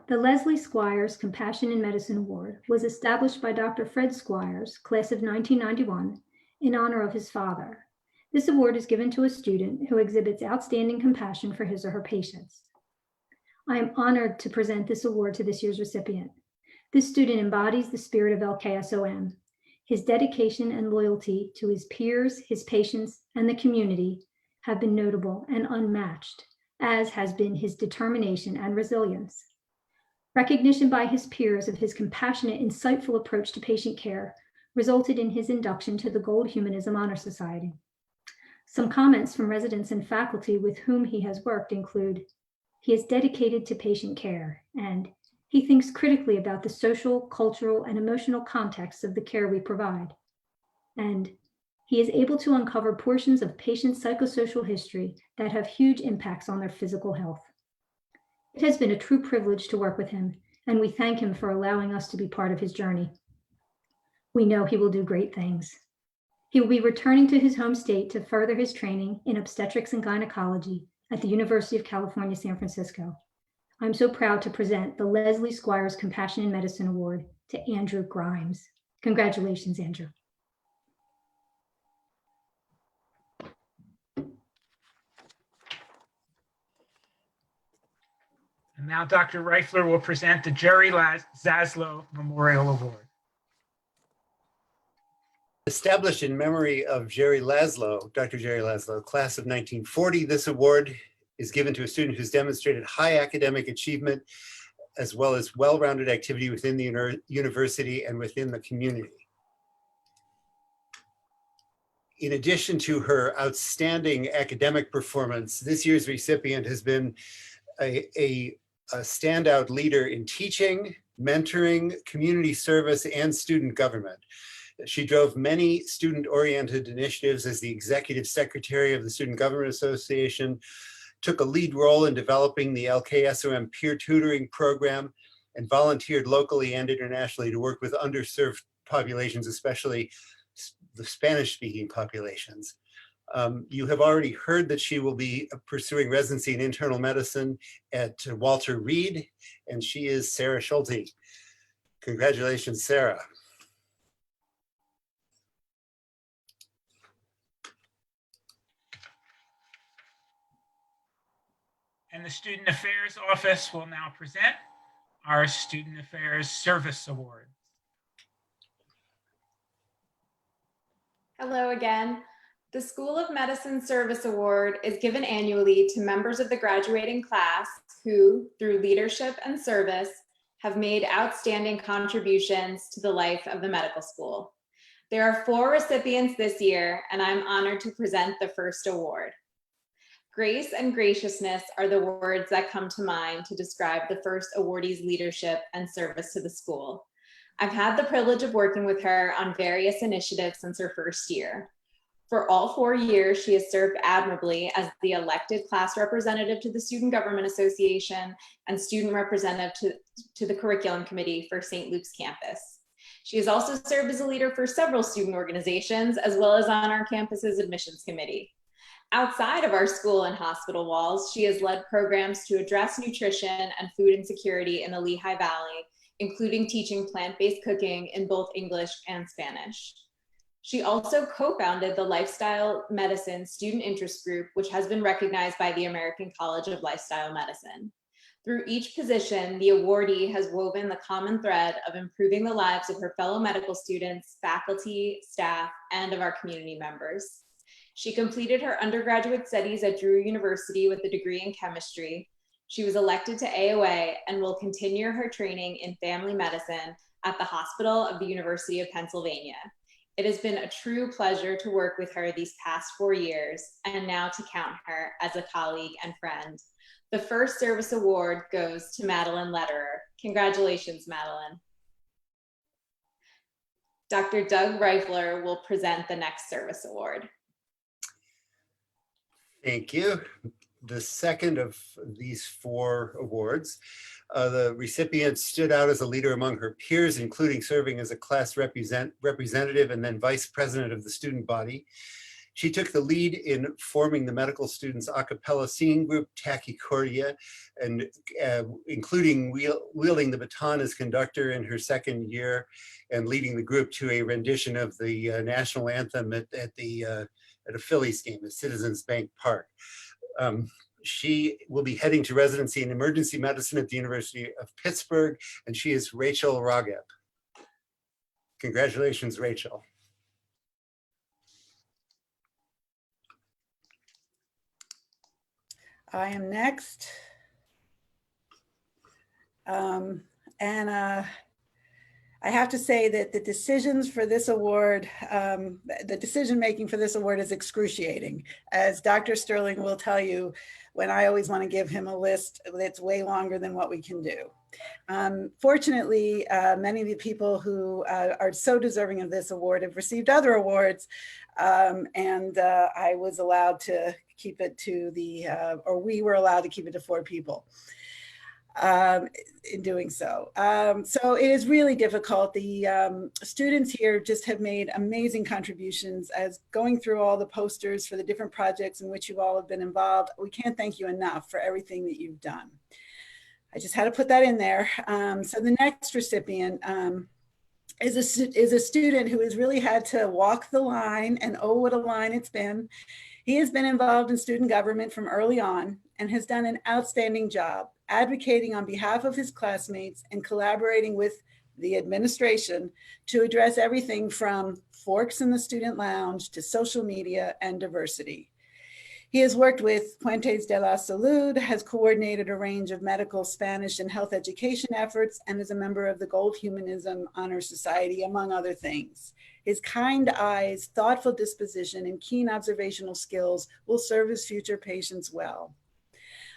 The Leslie Squires Compassion in Medicine Award was established by Dr. Fred Squires, class of 1991, in honor of his father. This award is given to a student who exhibits outstanding compassion for his or her patients. I am honored to present this award to this year's recipient. This student embodies the spirit of LKSOM. His dedication and loyalty to his peers, his patients, and the community have been notable and unmatched, as has been his determination and resilience. Recognition by his peers of his compassionate, insightful approach to patient care resulted in his induction to the Gold Humanism Honor Society. Some comments from residents and faculty with whom he has worked include, he is dedicated to patient care, and he thinks critically about the social, cultural, and emotional contexts of the care we provide. And he is able to uncover portions of patients' psychosocial history that have huge impacts on their physical health. It has been a true privilege to work with him, and we thank him for allowing us to be part of his journey. We know he will do great things. He will be returning to his home state to further his training in obstetrics and gynecology at the University of California, San Francisco. I'm so proud to present the Leslie Squires Compassion in Medicine Award to Andrew Grimes. Congratulations, Andrew. And now Dr. Reifler will present the Jerry Zaslow Memorial Award. Established in memory of Jerry Laszlo, Dr. Jerry Laszlo, class of 1940, this award is given to a student who's demonstrated high academic achievement as well as well-rounded activity within the university and within the community. In addition to her outstanding academic performance, this year's recipient has been a standout leader in teaching, mentoring, community service, and student government. She drove many student-oriented initiatives as the executive secretary of the Student Government Association, took a lead role in developing the LKSOM peer tutoring program, and volunteered locally and internationally to work with underserved populations, especially the Spanish-speaking populations. You have already heard that she will be pursuing residency in internal medicine at Walter Reed, and she is Sarah Schulte. Congratulations, Sarah. And the Student Affairs Office will now present our Student Affairs Service Award. Hello again. The School of Medicine Service Award is given annually to members of the graduating class who, through leadership and service, have made outstanding contributions to the life of the medical school. There are 4 recipients this year, and I'm honored to present the first award. Grace and graciousness are the words that come to mind to describe the first awardee's leadership and service to the school. I've had the privilege of working with her on various initiatives since her first year. For all 4 years, she has served admirably as the elected class representative to the Student Government Association and student representative to the Curriculum Committee for St. Luke's campus. She has also served as a leader for several student organizations, as well as on our campus's admissions committee. Outside of our school and hospital walls, she has led programs to address nutrition and food insecurity in the Lehigh Valley, including teaching plant-based cooking in both English and Spanish. She also co-founded the Lifestyle Medicine Student Interest Group, which has been recognized by the American College of Lifestyle Medicine. Through each position, the awardee has woven the common thread of improving the lives of her fellow medical students, faculty, staff, and of our community members. She completed her undergraduate studies at Drew University with a degree in chemistry. She was elected to AOA and will continue her training in family medicine at the Hospital of the University of Pennsylvania. It has been a true pleasure to work with her these past 4 years, and now to count her as a colleague and friend. The first service award goes to Madeline Lederer. Congratulations, Madeline. Dr. Doug Reifler will present the next service award. Thank you. The second of these 4 awards, the recipient stood out as a leader among her peers, including serving as a class representative and then vice president of the student body. She took the lead in forming the medical students a cappella singing group Tachycardia, and including wielding the baton as conductor in her second year and leading the group to a rendition of the national anthem at a Phillies game at Citizens Bank Park. She will be heading to residency in emergency medicine at the University of Pittsburgh, and she is Rachel Ragep. Congratulations, Rachel. I am next. I have to say that the decisions for this award, the decision-making for this award is excruciating. As Dr. Sterling will tell you, when I always want to give him a list that's way longer than what we can do. Fortunately, many of the people who are so deserving of this award have received other awards, and I was allowed to keep it to or we were allowed to keep it to 4 people in doing so. So it is really difficult. The students here just have made amazing contributions as going through all the posters for the different projects in which you all have been involved. We can't thank you enough for everything that you've done. I just had to put that in there. So the next recipient is a student who has really had to walk the line, and oh, what a line it's been. He has been involved in student government from early on and has done an outstanding job advocating on behalf of his classmates and collaborating with the administration to address everything from forks in the student lounge to social media and diversity. He has worked with Puentes de la Salud, has coordinated a range of medical, Spanish, and health education efforts, and is a member of the Gold Humanism Honor Society, among other things. His kind eyes, thoughtful disposition, and keen observational skills will serve his future patients well.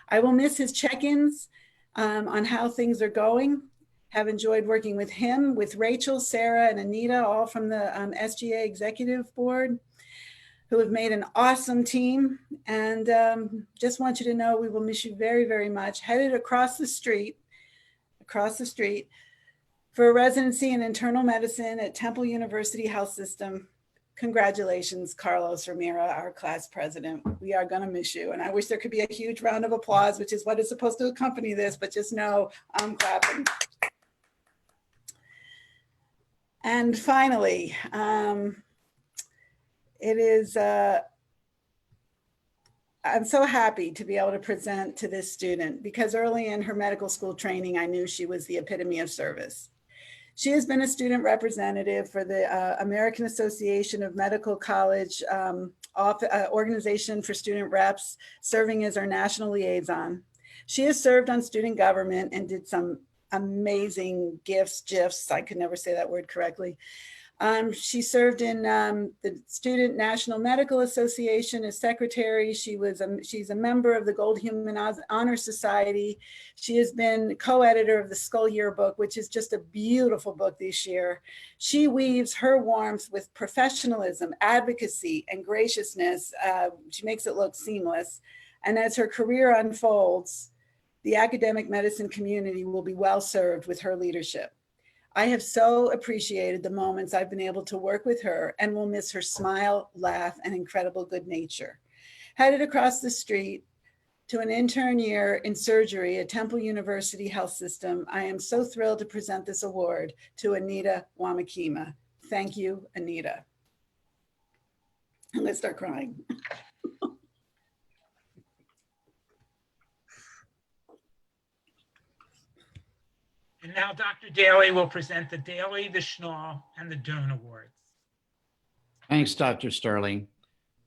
I will miss his check-ins on how things are going. Have enjoyed working with him, with Rachel, Sarah, and Anita, all from the SGA Executive Board, who have made an awesome team. And just want you to know we will miss you very, very much. Headed across the street for a residency in internal medicine at Temple University Health System. Congratulations, Carlos Ramira, our class president. We are gonna miss you. And I wish there could be a huge round of applause, which is what is supposed to accompany this, but just know I'm clapping. And finally, I'm so happy to be able to present to this student because early in her medical school training, I knew she was the epitome of service. She has been a student representative for the American Association of Medical College Organization for Student Reps, serving as our national liaison. She has served on student government and did some amazing GIFs, I could never say that word correctly. She served in the Student National Medical Association as secretary. She's a member of the Gold Human Honor Society. She has been co-editor of the Skull Yearbook, which is just a beautiful book this year. She weaves her warmth with professionalism, advocacy, and graciousness. She makes it look seamless. And as her career unfolds, the academic medicine community will be well served with her leadership. I have so appreciated the moments I've been able to work with her and will miss her smile, laugh, and incredible good nature. Headed across the street to an intern year in surgery at Temple University Health System, I am so thrilled to present this award to Anita Wamakima. Thank you, Anita. I'm gonna start crying. And now Dr. Daly will present the Daly, the Schnall, and the Doan Awards. Thanks, Dr. Sterling.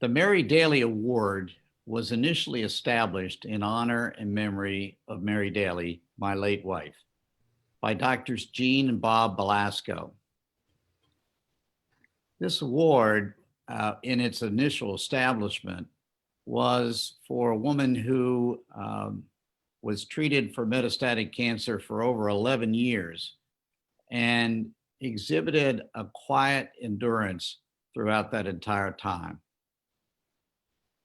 The Mary Daly Award was initially established in honor and memory of Mary Daly, my late wife, by Doctors Jean and Bob Belasco. This award, in its initial establishment, was for a woman who was treated for metastatic cancer for over 11 years and exhibited a quiet endurance throughout that entire time.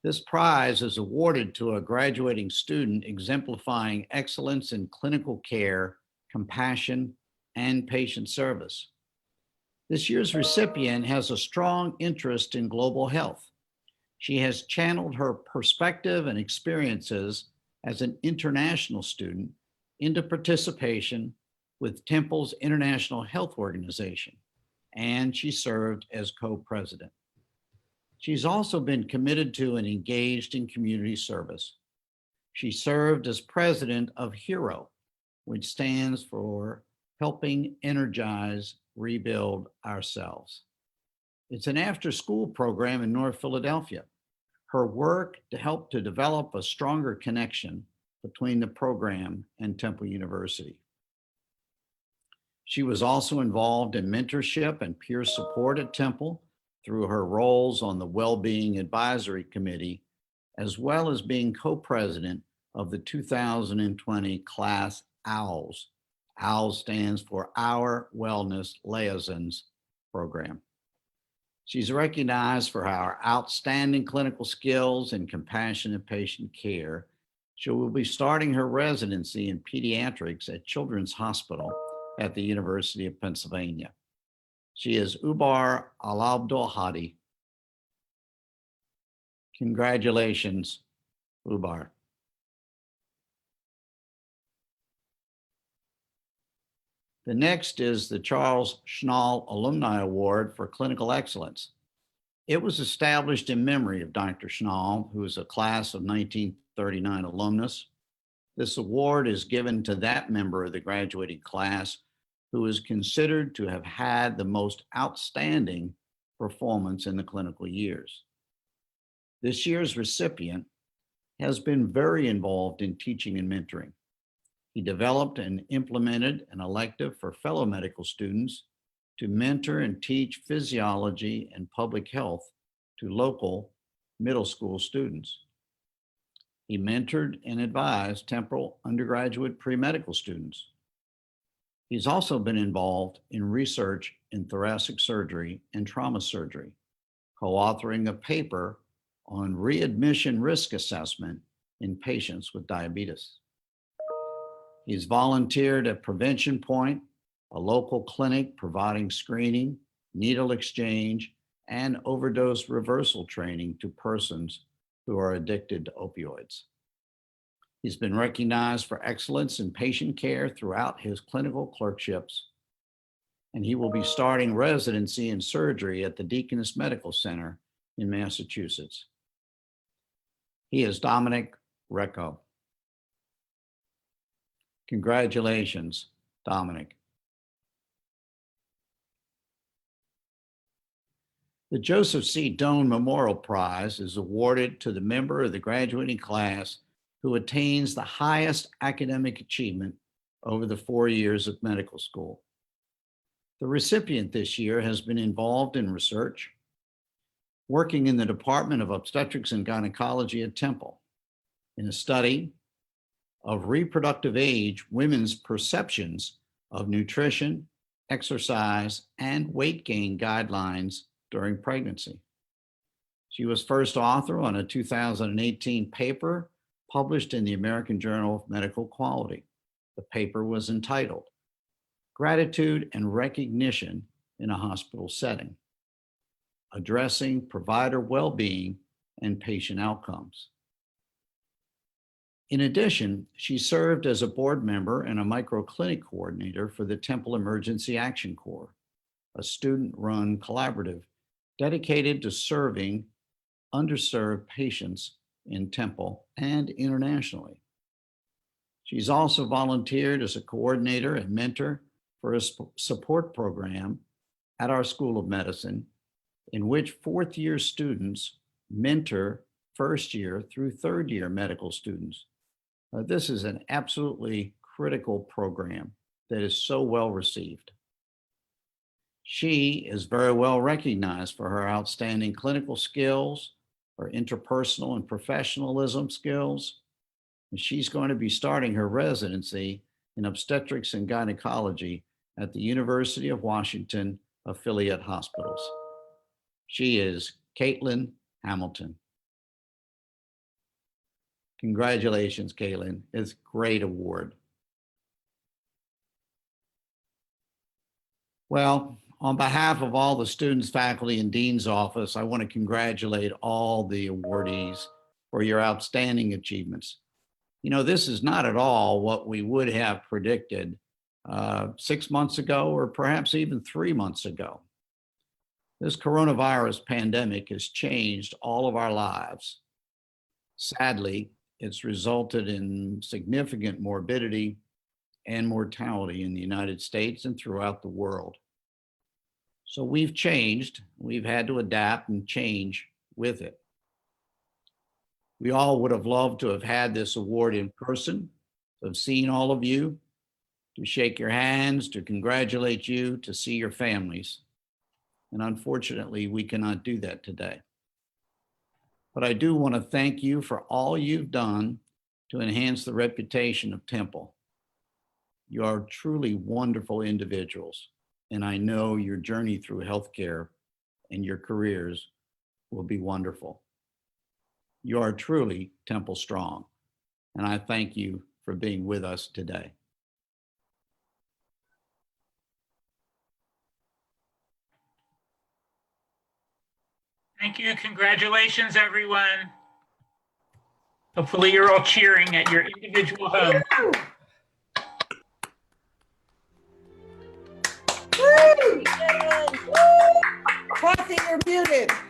This prize is awarded to a graduating student exemplifying excellence in clinical care, compassion, and patient service. This year's recipient has a strong interest in global health. She has channeled her perspective and experiences as an international student into participation with Temple's International Health Organization, and she served as co-president. She's also been committed to and engaged in community service. She served as president of HERO, which stands for Helping Energize, Rebuild Ourselves. It's an after-school program in North Philadelphia. Her work to help to develop a stronger connection between the program and Temple University. She was also involved in mentorship and peer support at Temple through her roles on the Wellbeing Advisory Committee, as well as being co-president of the 2020 class OWLS. OWLS stands for Our Wellness Liaisons program. She's recognized for her outstanding clinical skills and compassionate patient care. She will be starting her residency in pediatrics at Children's Hospital at the University of Pennsylvania. She is Ubar Al-Abdul-Hadi. Congratulations, Ubar. The next is the Charles Schnall Alumni Award for Clinical Excellence. It was established in memory of Dr. Schnall, who is a class of 1939 alumnus. This award is given to that member of the graduating class who is considered to have had the most outstanding performance in the clinical years. This year's recipient has been very involved in teaching and mentoring. He developed and implemented an elective for fellow medical students to mentor and teach physiology and public health to local middle school students. He mentored and advised Temple undergraduate pre-medical students. He's also been involved in research in thoracic surgery and trauma surgery, co-authoring a paper on readmission risk assessment in patients with diabetes. He's volunteered at Prevention Point, a local clinic providing screening, needle exchange, and overdose reversal training to persons who are addicted to opioids. He's been recognized for excellence in patient care throughout his clinical clerkships, and he will be starting residency in surgery at the Deaconess Medical Center in Massachusetts. He is Dominic Recco. Congratulations, Dominic. The Joseph C. Doan Memorial Prize is awarded to the member of the graduating class who attains the highest academic achievement over the 4 years of medical school. The recipient this year has been involved in research, working in the Department of Obstetrics and Gynecology at Temple, in a study of reproductive age women's perceptions of nutrition, exercise, and weight gain guidelines during pregnancy. She was first author on a 2018 paper published in the American Journal of Medical Quality. The paper was entitled Gratitude and Recognition in a Hospital Setting, Addressing Provider Well-Being and Patient Outcomes. In addition, she served as a board member and a microclinic coordinator for the Temple Emergency Action Corps, a student-run collaborative dedicated to serving underserved patients in Temple and internationally. She's also volunteered as a coordinator and mentor for a support program at our School of Medicine, in which fourth-year students mentor first-year through third-year medical students. This is an absolutely critical program that is so well received. She is very well recognized for her outstanding clinical skills, her interpersonal and professionalism skills. And she's going to be starting her residency in obstetrics and gynecology at the University of Washington affiliate hospitals. She is Caitlin Hamilton. Congratulations, Caitlin. It's a great award. Well, on behalf of all the students, faculty, and dean's office, I want to congratulate all the awardees for your outstanding achievements. You know, this is not at all what we would have predicted 6 months ago, or perhaps even 3 months ago. This coronavirus pandemic has changed all of our lives. Sadly, it's resulted in significant morbidity and mortality in the United States and throughout the world. So we've changed, we've had to adapt and change with it. We all would have loved to have had this award in person, to have seen all of you, to shake your hands, to congratulate you, to see your families. And unfortunately, we cannot do that today. But I do want to thank you for all you've done to enhance the reputation of Temple. You are truly wonderful individuals, and I know your journey through healthcare and your careers will be wonderful. You are truly Temple strong, and I thank you for being with us today. Thank you. Congratulations, everyone. Hopefully you're all cheering at your individual home. Kathy, you're muted.